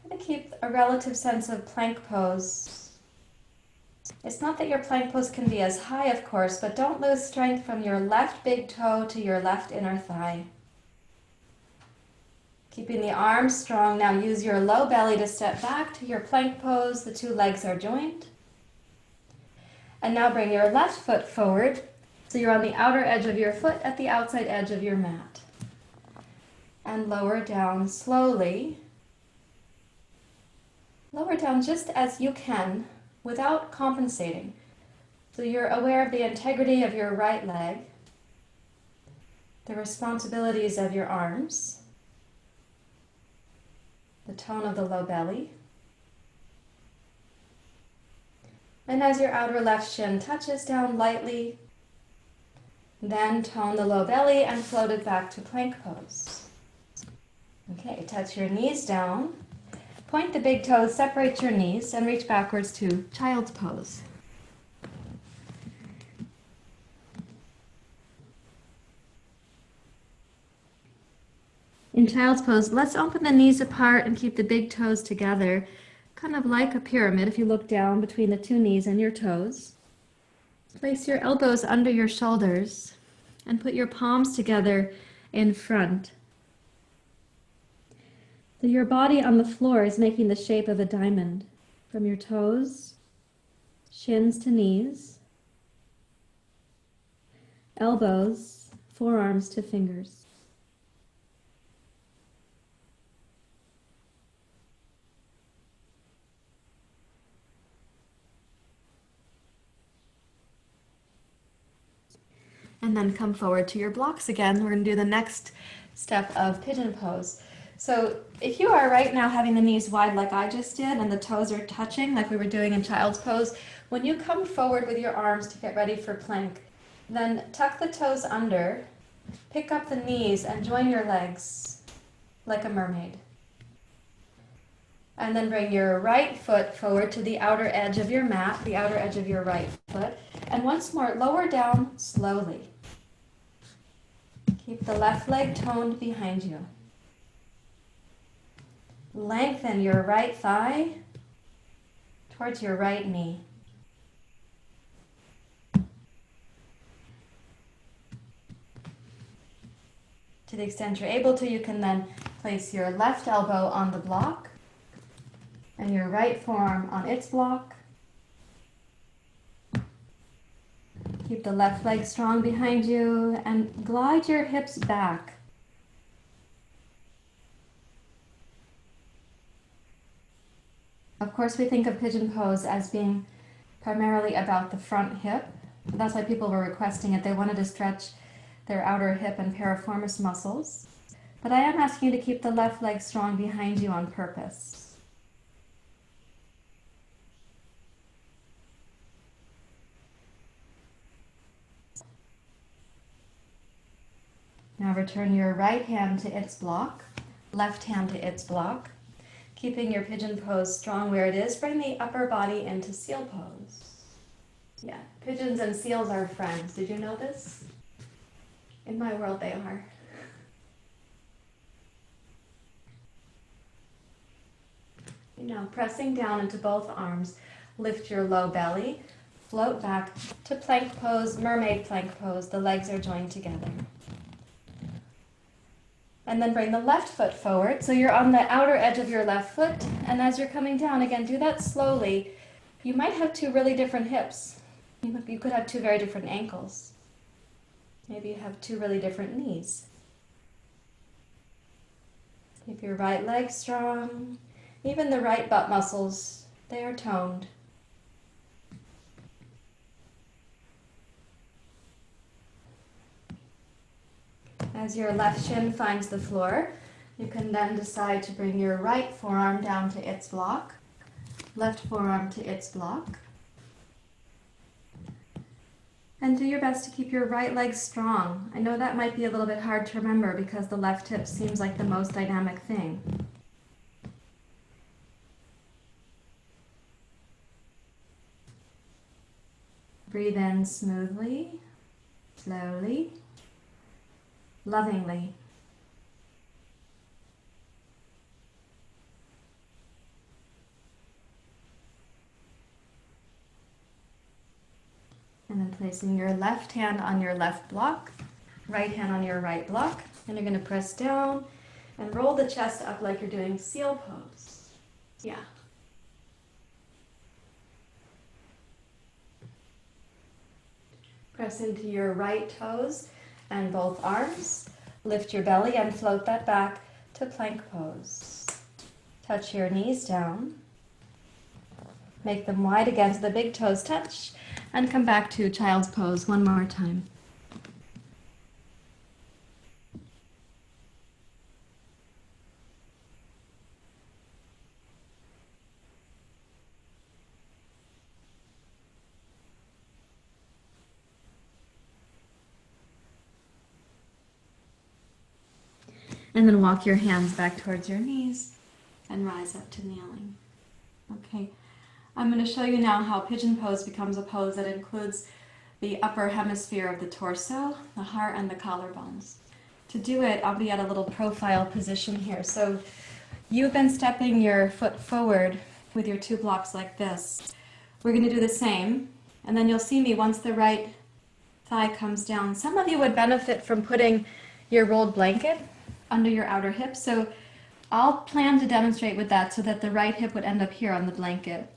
S1: try to keep a relative sense of plank pose. It's not that your plank pose can be as high, of course, but don't lose strength from your left big toe to your left inner thigh. Keeping the arms strong, now use your low belly to step back to your plank pose. The 2 legs are joined. And now bring your left foot forward so you're on the outer edge of your foot at the outside edge of your mat. And lower down slowly. Lower down just as you can without compensating. So you're aware of the integrity of your right leg, the responsibilities of your arms, the tone of the low belly. And as your outer left shin touches down lightly, then tone the low belly and float it back to plank pose. Okay, touch your knees down. Point the big toes, separate your knees, and reach backwards to child's pose. In child's pose, let's open the knees apart and keep the big toes together, kind of like a pyramid if you look down between the 2 knees and your toes. Place your elbows under your shoulders and put your palms together in front. So your body on the floor is making the shape of a diamond from your toes, shins to knees, elbows, forearms to fingers. And then come forward to your blocks again. We're going to do the next step of pigeon pose. So if you are right now having the knees wide like I just did and the toes are touching like we were doing in child's pose, when you come forward with your arms to get ready for plank, then tuck the toes under, pick up the knees and join your legs like a mermaid. And then bring your right foot forward to the outer edge of your mat, the outer edge of your right foot. And once more, lower down slowly. Keep the left leg toned behind you. Lengthen your right thigh towards your right knee. To the extent you're able to, you can then place your left elbow on the block and your right forearm on its block. Keep the left leg strong behind you and glide your hips back. Of course, we think of pigeon pose as being primarily about the front hip. That's why people were requesting it. They wanted to stretch their outer hip and piriformis muscles. But I am asking you to keep the left leg strong behind you on purpose. Now return your right hand to its block, left hand to its block. Keeping your pigeon pose strong where it is, bring the upper body into seal pose. Yeah, pigeons and seals are friends. Did you know this? In my world, they are. Now, pressing down into both arms, lift your low belly, float back to plank pose, mermaid plank pose. The legs are joined together. And then bring the left foot forward. So you're on the outer edge of your left foot. And as you're coming down, again, do that slowly. You might have two really different hips. You could have two very different ankles. Maybe you have two really different knees. Keep your right leg strong. Even the right butt muscles, they are toned. As your left shin finds the floor, you can then decide to bring your right forearm down to its block, left forearm to its block. And do your best to keep your right leg strong. I know that might be a little bit hard to remember because the left hip seems like the most dynamic thing. Breathe in smoothly, slowly, lovingly. And then placing your left hand on your left block, right hand on your right block. And you're going to press down and roll the chest up like you're doing seal pose. Yeah. Press into your right toes and both arms. Lift your belly and float that back to plank pose. Touch your knees down. Make them wide again so the big toes touch. And come back to child's pose one more time. And then walk your hands back towards your knees and rise up to kneeling. Okay, I'm going to show you now how pigeon pose becomes a pose that includes the upper hemisphere of the torso, the heart, and the collarbones. To do it, I'll be at a little profile position here. So you've been stepping your foot forward with your two blocks like this. We're going to do the same, and then you'll see me once the right thigh comes down. Some of you would benefit from putting your rolled blanket under your outer hip, so I'll plan to demonstrate with that so that the right hip would end up here on the blanket.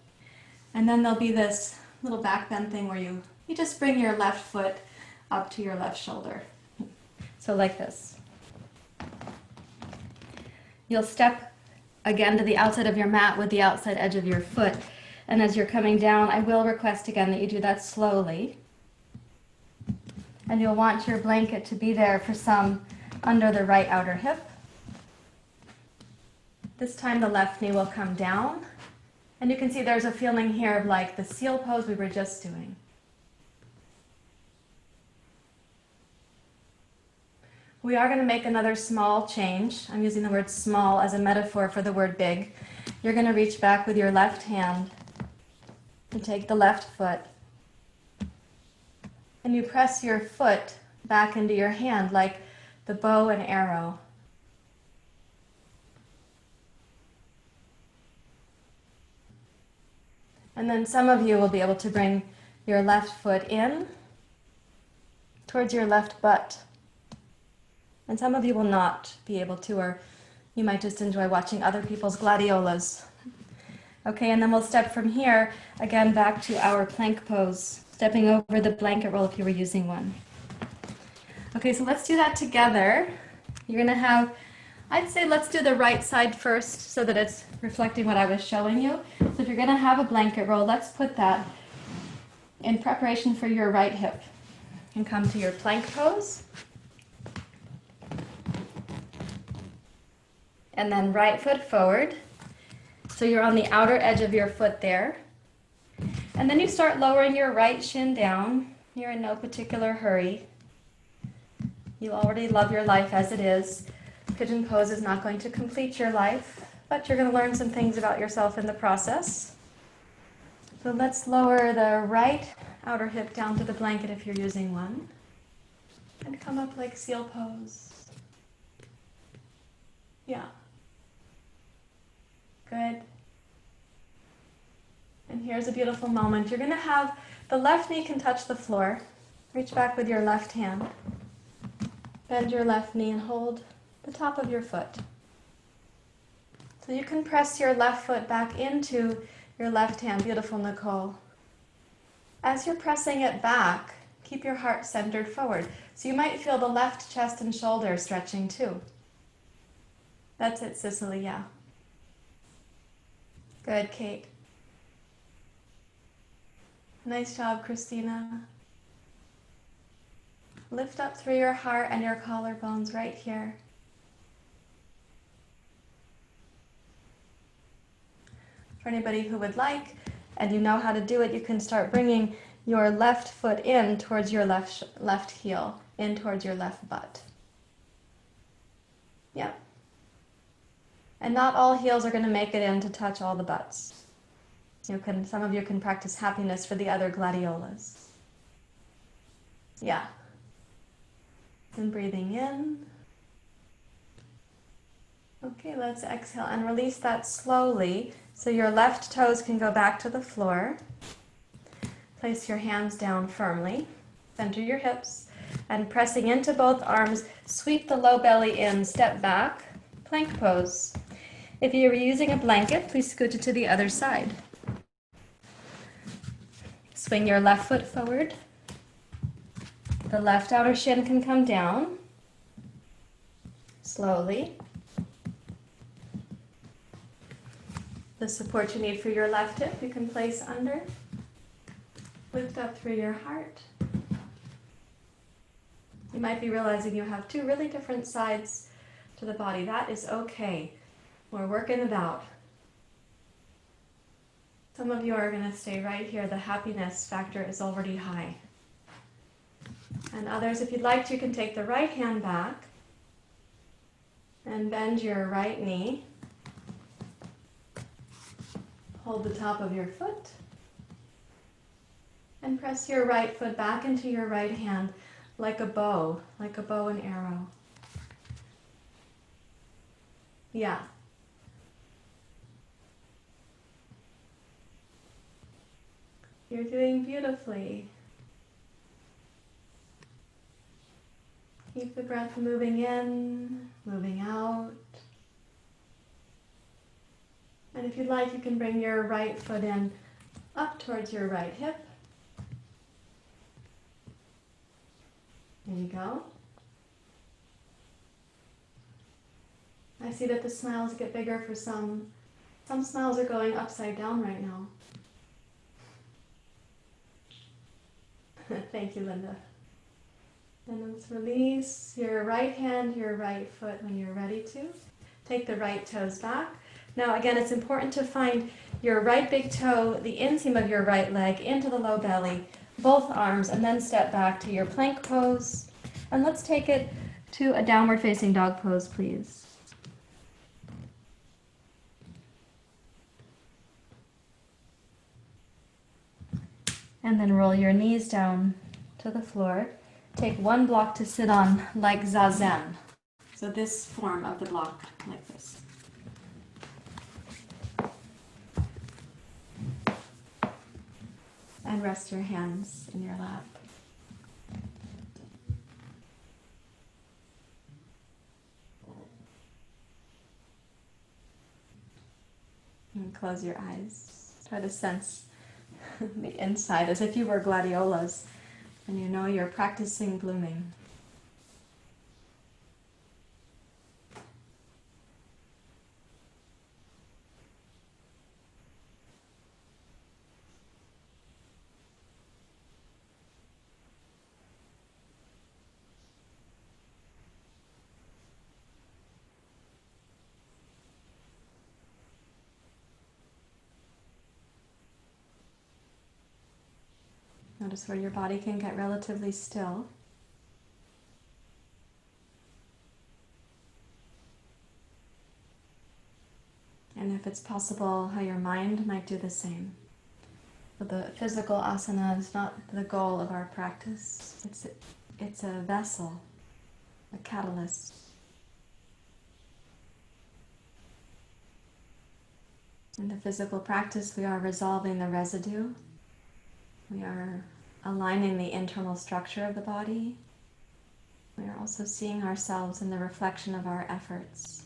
S1: And then there'll be this little back bend thing where you just bring your left foot up to your left shoulder. So like this. You'll step again to the outside of your mat with the outside edge of your foot. And as you're coming down, I will request again that you do that slowly. And you'll want your blanket to be there for some under the right outer hip. This time the left knee will come down. And you can see there's a feeling here of like the seal pose we were just doing. We are going to make another small change. I'm using the word small as a metaphor for the word big. You're going to reach back with your left hand and take the left foot. And you press your foot back into your hand like the bow and arrow. And then some of you will be able to bring your left foot in towards your left butt. And some of you will not be able to, or you might just enjoy watching other people's gladiolas. Okay, and then we'll step from here, again, back to our plank pose, stepping over the blanket roll if you were using one. Okay, so let's do that together. You're gonna have, I'd say let's do the right side first so that it's reflecting what I was showing you. So if you're gonna have a blanket roll, let's put that in preparation for your right hip. And come to your plank pose. And then right foot forward. So you're on the outer edge of your foot there. And then you start lowering your right shin down. You're in no particular hurry. You already love your life as it is. Pigeon pose is not going to complete your life, but you're going to learn some things about yourself in the process. So let's lower the right outer hip down to the blanket if you're using one. And come up like seal pose. Yeah. Good. And here's a beautiful moment. You're going to have the left knee can touch the floor. Reach back with your left hand. Bend your left knee and hold the top of your foot. So you can press your left foot back into your left hand. Beautiful, Nicole. As you're pressing it back, keep your heart centered forward. So you might feel the left chest and shoulder stretching too. That's it, Cicely, yeah. Good, Kate. Nice job, Christina. Lift up through your heart and your collarbones right here. For anybody who would like, and you know how to do it, you can start bringing your left foot in towards your left heel, in towards your left butt. Yep. And not all heels are going to make it in to touch all the butts. Some of you can practice happiness for the other gladiolas. Yeah. And breathing in. Okay, let's exhale and release that slowly so your left toes can go back to the floor. Place your hands down firmly. Center your hips. And pressing into both arms, sweep the low belly in, step back, plank pose. If you were using a blanket, please scoot it to the other side. Swing your left foot forward. The left outer shin can come down. Slowly. The support you need for your left hip, you can place under. Lift up through your heart. You might be realizing you have two really different sides to the body. That is okay. We're working it out. Some of you are going to stay right here. The happiness factor is already high. And others, if you'd like to, you can take the right hand back and bend your right knee. Hold the top of your foot. And press your right foot back into your right hand like a bow and arrow. Yeah. You're doing beautifully. Keep the breath moving in, moving out. And if you'd like, you can bring your right foot in up towards your right hip. There you go. I see that the smiles get bigger for some. Some smiles are going upside down right now. Thank you, Linda. And let's release your right hand, your right foot when you're ready to. Take the right toes back. Now again, it's important to find your right big toe, the inseam of your right leg, into the low belly, both arms, and then step back to your plank pose. And let's take it to a downward facing dog pose, please. And then roll your knees down to the floor. Take one block to sit on like zazen. So this form of the block, like this. And rest your hands in your lap. And close your eyes. Try to sense the inside as if you were gladiolas and you know you're practicing blooming. Notice where your body can get relatively still. And if it's possible, how your mind might do the same. But the physical asana is not the goal of our practice. It's a vessel, a catalyst. In the physical practice, we are resolving the residue. We are aligning the internal structure of the body. We are also seeing ourselves in the reflection of our efforts.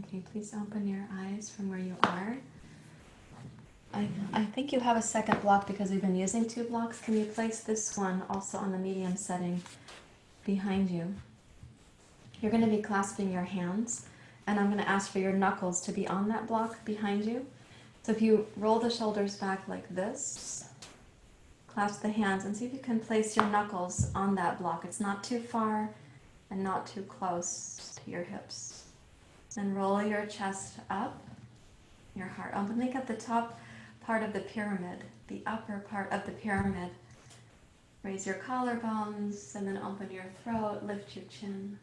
S1: Okay, please open your eyes from where you are. I think you have a second block because we've been using 2 blocks. Can you place this one also on the medium setting behind you? You're going to be clasping your hands, and I'm going to ask for your knuckles to be on that block behind you. So if you roll the shoulders back like this, clasp the hands, and see if you can place your knuckles on that block. It's not too far and not too close to your hips. Then roll your chest up, your heart open. Think of the top part of the pyramid, the upper part of the pyramid. Raise your collarbones, and then open your throat, lift your chin.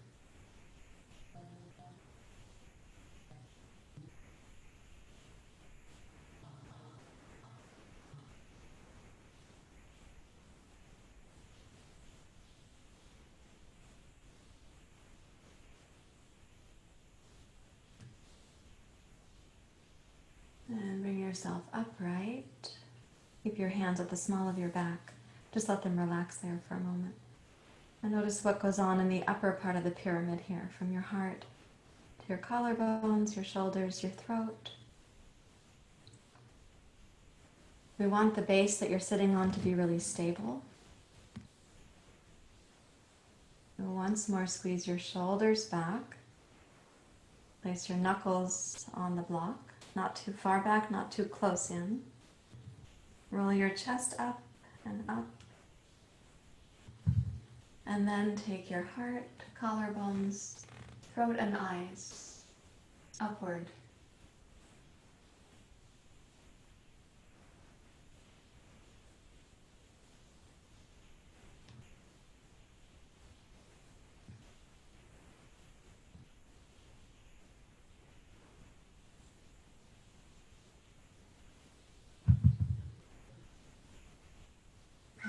S1: And bring yourself upright. Keep your hands at the small of your back. Just let them relax there for a moment. And notice what goes on in the upper part of the pyramid here, from your heart to your collarbones, your shoulders, your throat. We want the base that you're sitting on to be really stable. And once more, squeeze your shoulders back. Place your knuckles on the block. Not too far back, not too close in. Roll your chest up and up. And then take your heart, collarbones, throat and eyes upward.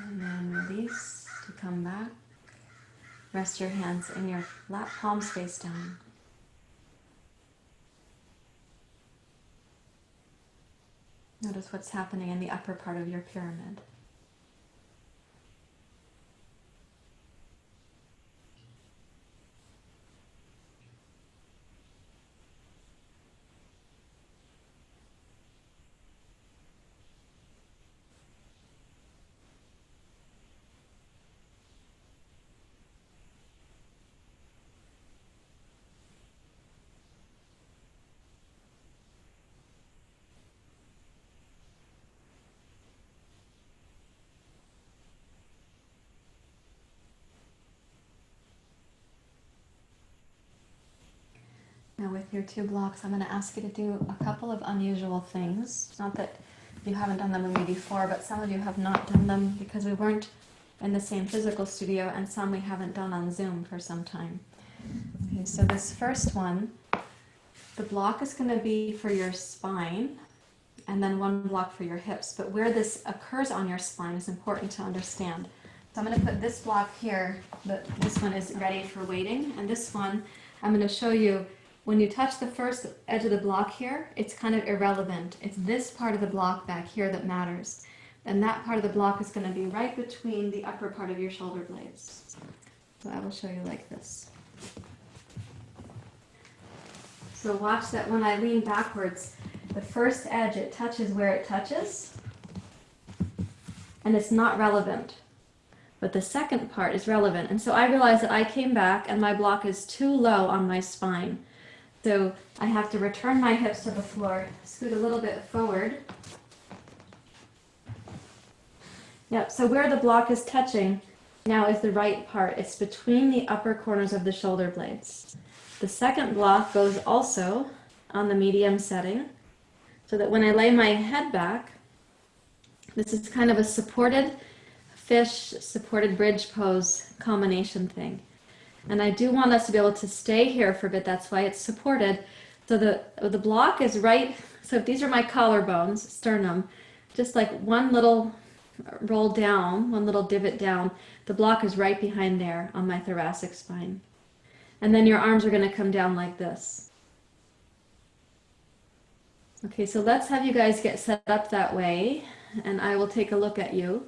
S1: And then release to come back. Rest your hands in your lap, palms face down. Notice what's happening in the upper part of your pyramid. your two blocks, I'm going to ask you to do a couple of unusual things. Not that you haven't done them with me before, but some of you have not done them because we weren't in the same physical studio, and some we haven't done on Zoom for some time. Okay, so this first one, the block is going to be for your spine, and then one block for your hips. But where this occurs on your spine is important to understand. So I'm going to put this block here, but this one is ready for waiting. And this one, I'm going to show you, when you touch the first edge of the block here, it's kind of irrelevant. It's this part of the block back here that matters. And that part of the block is going to be right between the upper part of your shoulder blades. So I will show you like this. So watch that when I lean backwards, the first edge, it touches where it touches, and it's not relevant. But the second part is relevant. And so I realized that I came back and my block is too low on my spine. So I have to return my hips to the floor, scoot a little bit forward. Yep, so where the block is touching now is the right part. It's between the upper corners of the shoulder blades. The second block goes also on the medium setting, so that when I lay my head back, this is kind of a supported fish, supported bridge pose combination thing. And I do want us to be able to stay here for a bit. That's why it's supported. So the block is right. So if these are my collarbones, sternum, just like one little roll down, one little divot down, the block is right behind there on my thoracic spine. And then your arms are going to come down like this. Okay, so let's have you guys get set up that way, and I will take a look at you.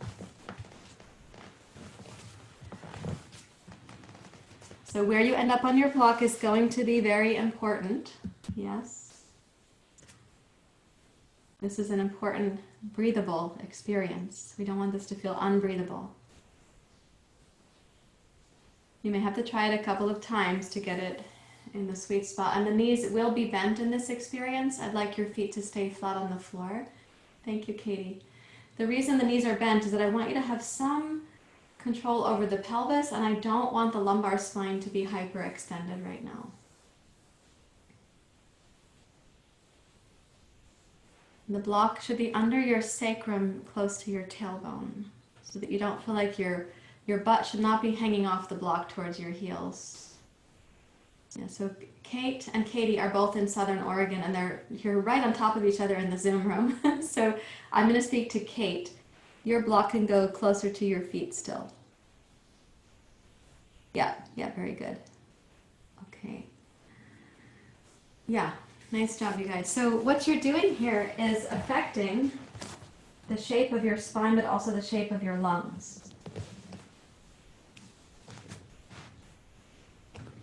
S1: So where you end up on your block is going to be very important. Yes. This is an important breathable experience. We don't want this to feel unbreathable. You may have to try it a couple of times to get it in the sweet spot. And the knees will be bent in this experience. I'd like your feet to stay flat on the floor. Thank you, Katie. The reason the knees are bent is that I want you to have some control over the pelvis, and I don't want the lumbar spine to be hyperextended right now. The block should be under your sacrum, close to your tailbone, so that you don't feel like your butt should not be hanging off the block towards your heels. Yeah, so Kate and Katie are both in Southern Oregon, and they're here right on top of each other in the Zoom room. So I'm going to speak to Kate. Your block can go closer to your feet still. Yeah, very good. Okay. Yeah, nice job, you guys. So what you're doing here is affecting the shape of your spine, but also the shape of your lungs.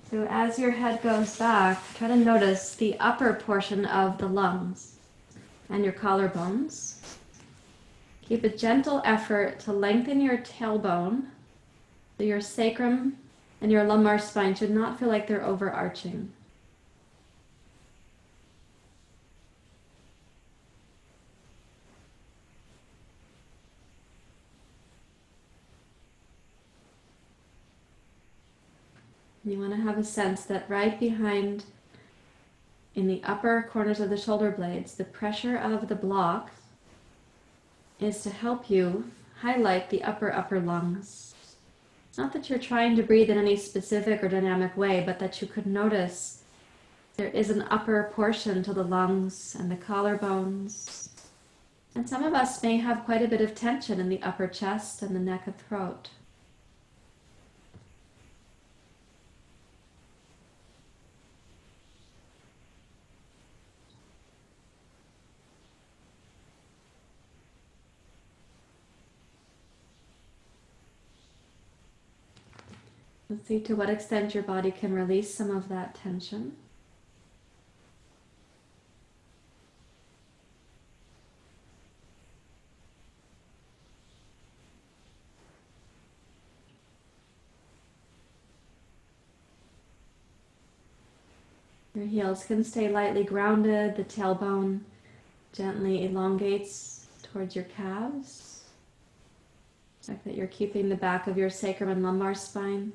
S1: So as your head goes back, try to notice the upper portion of the lungs and your collarbones. Keep a gentle effort to lengthen your tailbone, so your sacrum and your lumbar spine should not feel like they're overarching. You want to have a sense that right behind, in the upper corners of the shoulder blades, the pressure of the block is to help you highlight the upper lungs. It's not that you're trying to breathe in any specific or dynamic way, but that you could notice there is an upper portion to the lungs and the collarbones. And some of us may have quite a bit of tension in the upper chest and the neck and throat. Let's see to what extent your body can release some of that tension. Your heels can stay lightly grounded. The tailbone gently elongates towards your calves. Check that you're keeping the back of your sacrum and lumbar spine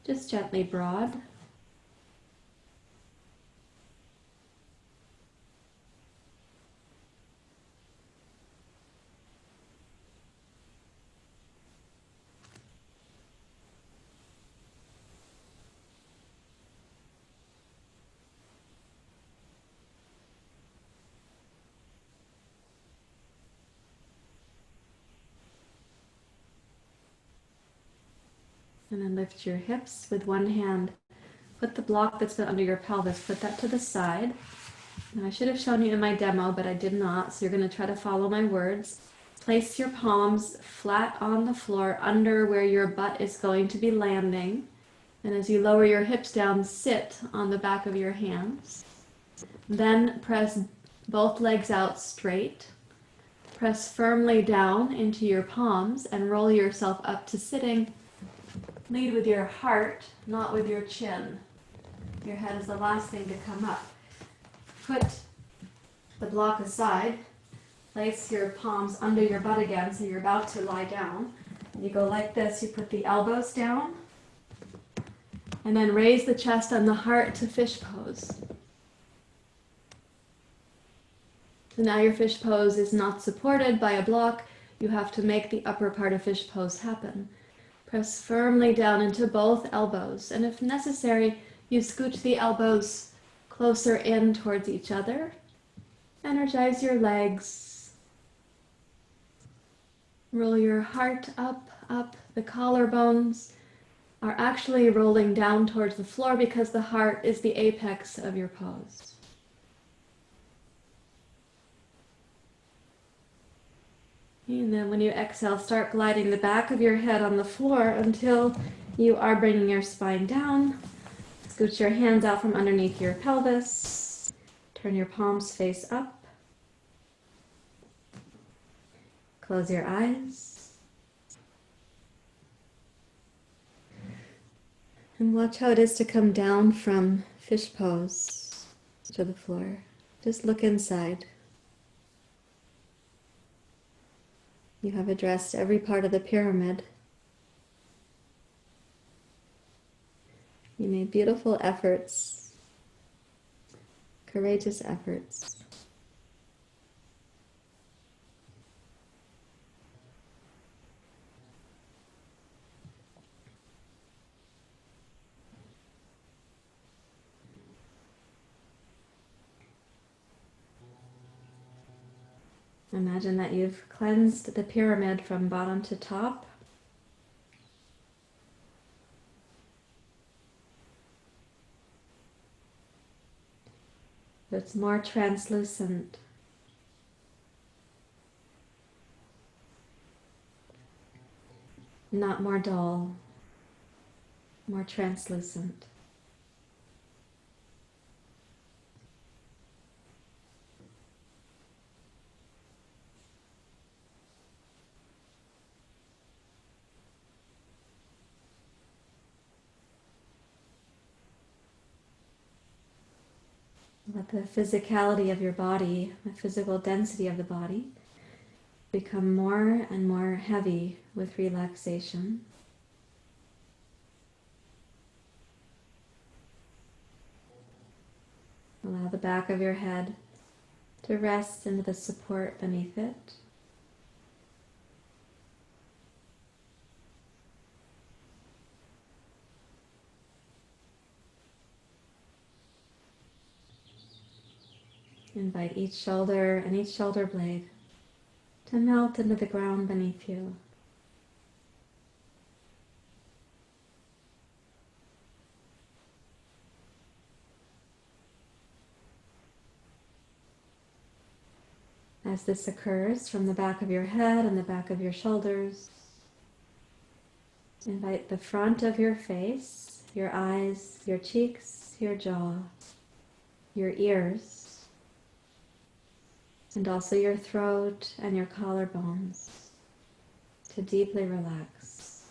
S1: just gently broad. And then lift your hips with one hand. Put the block that's been under your pelvis, put that to the side. And I should have shown you in my demo, but I did not. So you're going to try to follow my words. Place your palms flat on the floor under where your butt is going to be landing. And as you lower your hips down, sit on the back of your hands. Then press both legs out straight. Press firmly down into your palms and roll yourself up to sitting. Lead with your heart, not with your chin. Your head is the last thing to come up. Put the block aside. Place your palms under your butt again, so you're about to lie down. You go like this, you put the elbows down, and then raise the chest and the heart to fish pose. So now your fish pose is not supported by a block. You have to make the upper part of fish pose happen. Press firmly down into both elbows, and if necessary, you scooch the elbows closer in towards each other. Energize your legs. Roll your heart up, up. The collarbones are actually rolling down towards the floor because the heart is the apex of your pose. And then when you exhale, start gliding the back of your head on the floor until you are bringing your spine down. Scoot your hands out from underneath your pelvis. Turn your palms face up. Close your eyes. And watch how it is to come down from fish pose to the floor. Just look inside. You have addressed every part of the pyramid. You made beautiful efforts, courageous efforts. Imagine that you've cleansed the pyramid from bottom to top. It's more translucent. Not more dull, more translucent. Let the physicality of your body, the physical density of the body, become more and more heavy with relaxation. Allow the back of your head to rest into the support beneath it. Invite each shoulder and each shoulder blade to melt into the ground beneath you. As this occurs from the back of your head and the back of your shoulders, invite the front of your face, your eyes, your cheeks, your jaw, your ears, and also your throat and your collarbones to deeply relax.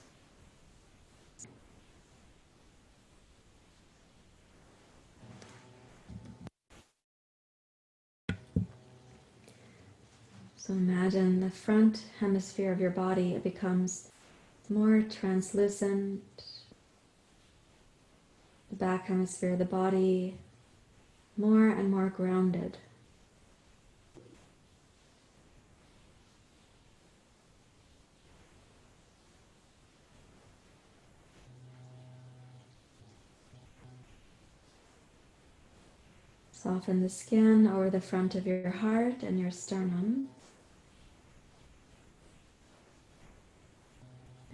S1: So imagine the front hemisphere of your body, it becomes more translucent. The back hemisphere of the body, more and more grounded. Soften the skin over the front of your heart and your sternum.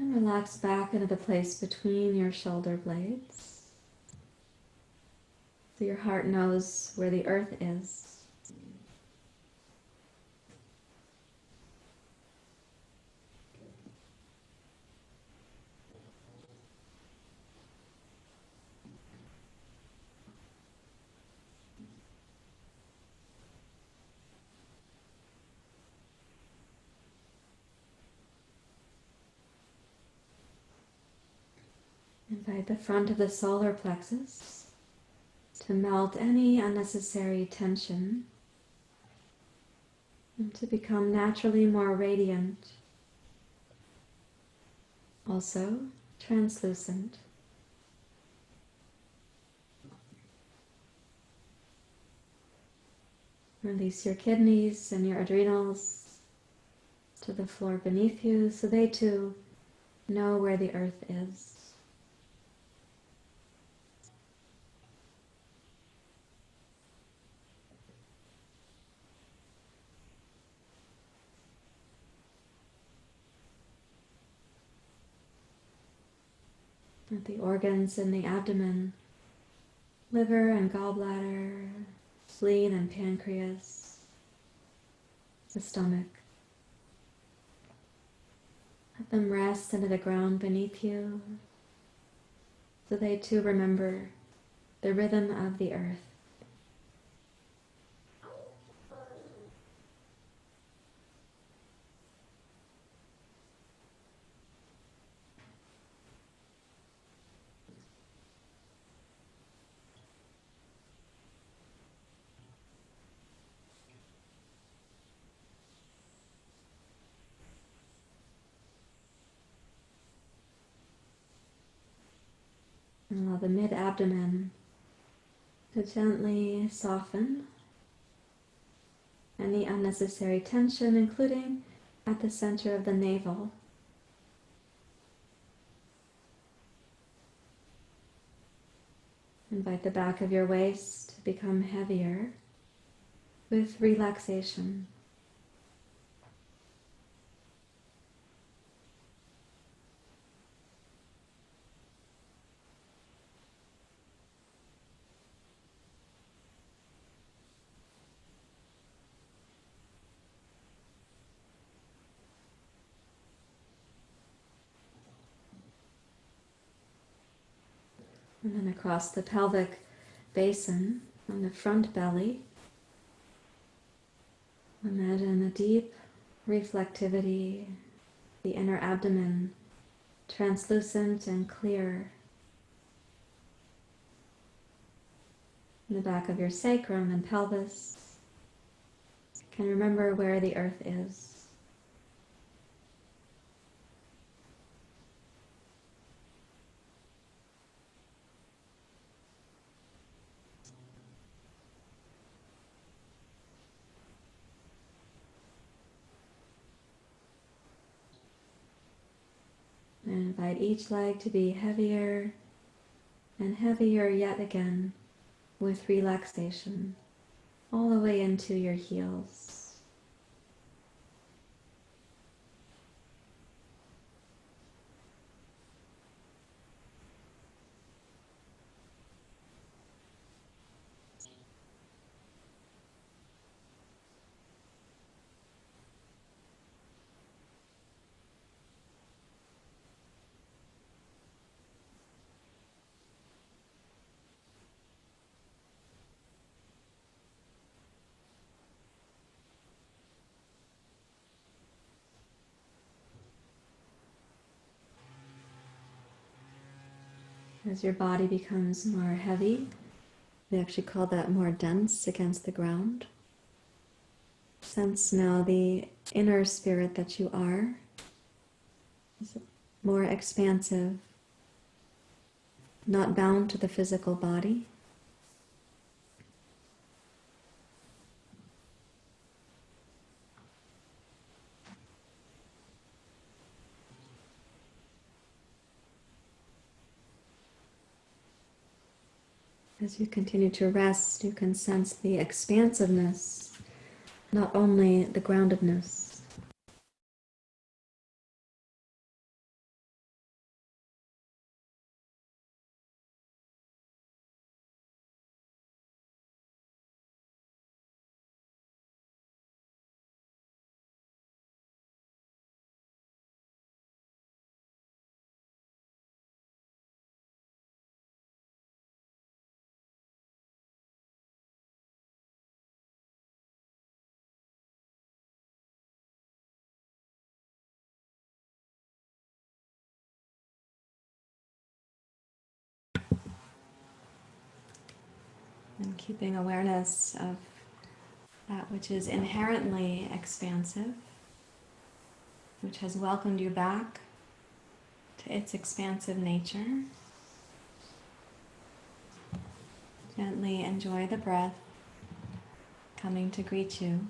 S1: And relax back into the place between your shoulder blades. So your heart knows where the earth is. Invite the front of the solar plexus to melt any unnecessary tension and to become naturally more radiant, also translucent. Release your kidneys and your adrenals to the floor beneath you so they too know where the earth is. At the organs in the abdomen, liver and gallbladder, spleen and pancreas, the stomach. Let them rest into the ground beneath you so they too remember the rhythm of the earth. And allow the mid-abdomen to gently soften any unnecessary tension, including at the center of the navel. Invite the back of your waist to become heavier with relaxation. And then across the pelvic basin on the front belly, imagine a deep reflectivity, the inner abdomen translucent and clear. In the back of your sacrum and pelvis, you can remember where the earth is. And invite each leg to be heavier and heavier yet again with relaxation all the way into your heels. As your body becomes more heavy, we actually call that more dense against the ground. Sense now the inner spirit that you are is more expansive, not bound to the physical body. As you continue to rest, you can sense the expansiveness, not only the groundedness. And keeping awareness of that which is inherently expansive, which has welcomed you back to its expansive nature. Gently enjoy the breath coming to greet you.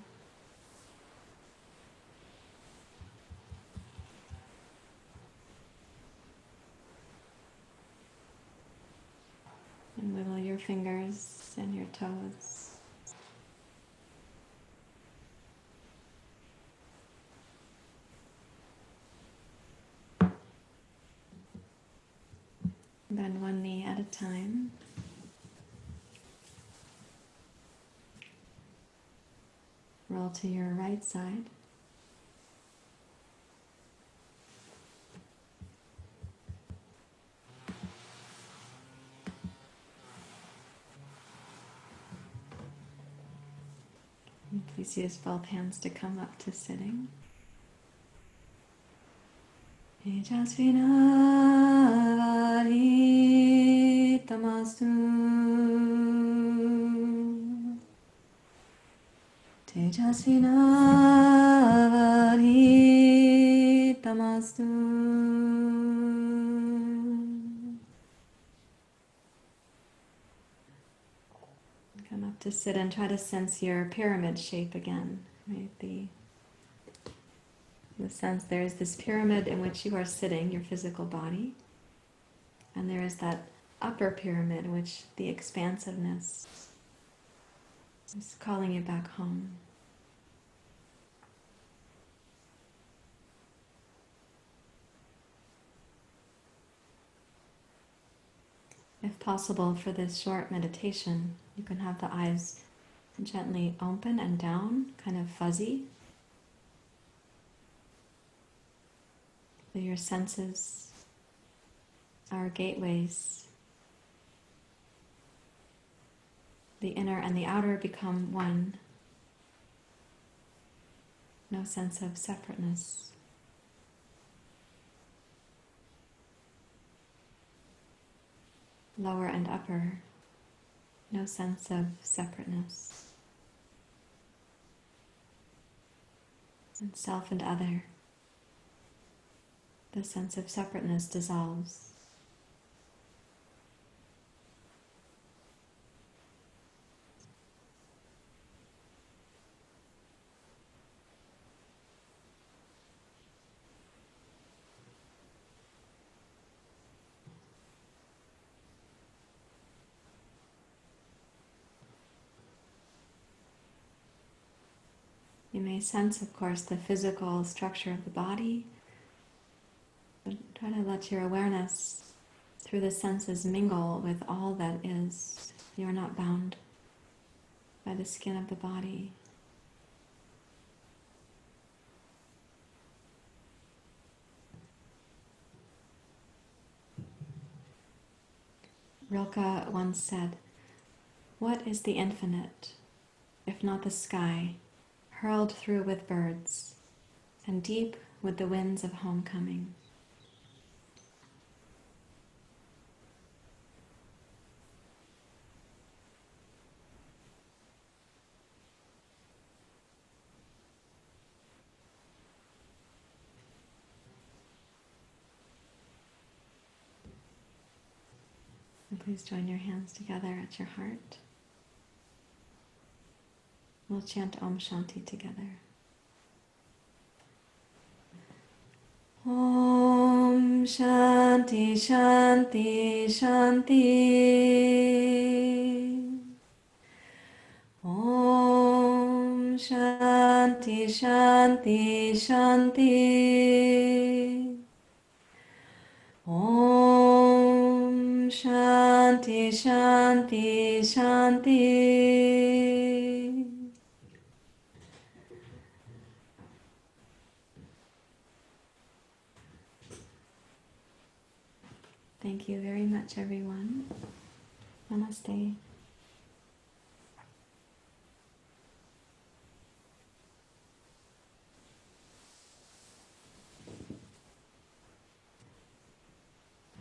S1: And wiggle your fingers and your toes. Bend one knee at a time. Roll to your right side. And please use both hands to come up to sitting. Tejasvinavaditamastu. Come up to sit and try to sense your pyramid shape again. Right? The sense there is this pyramid in which you are sitting, your physical body, and there is that upper pyramid in which the expansiveness is calling you back home. If possible, for this short meditation, you can have the eyes gently open and down, kind of fuzzy. So your senses are gateways. The inner and the outer become one. No sense of separateness. Lower and upper, no sense of separateness. And self and other, the sense of separateness dissolves. You may sense, of course, the physical structure of the body, but try to let your awareness through the senses mingle with all that is. You are not bound by the skin of the body. Rilke once said, "What is the infinite, if not the sky, hurled through with birds, and deep with the winds of homecoming?" And please join your hands together at your heart. We'll chant Om Shanti together. Om Shanti Shanti Shanti. Om Shanti Shanti Shanti. Om Shanti Shanti Shanti. Thank you very much, everyone. Namaste.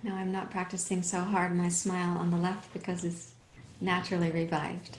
S1: Now I'm not practicing so hard my smile on the left because it's naturally revived.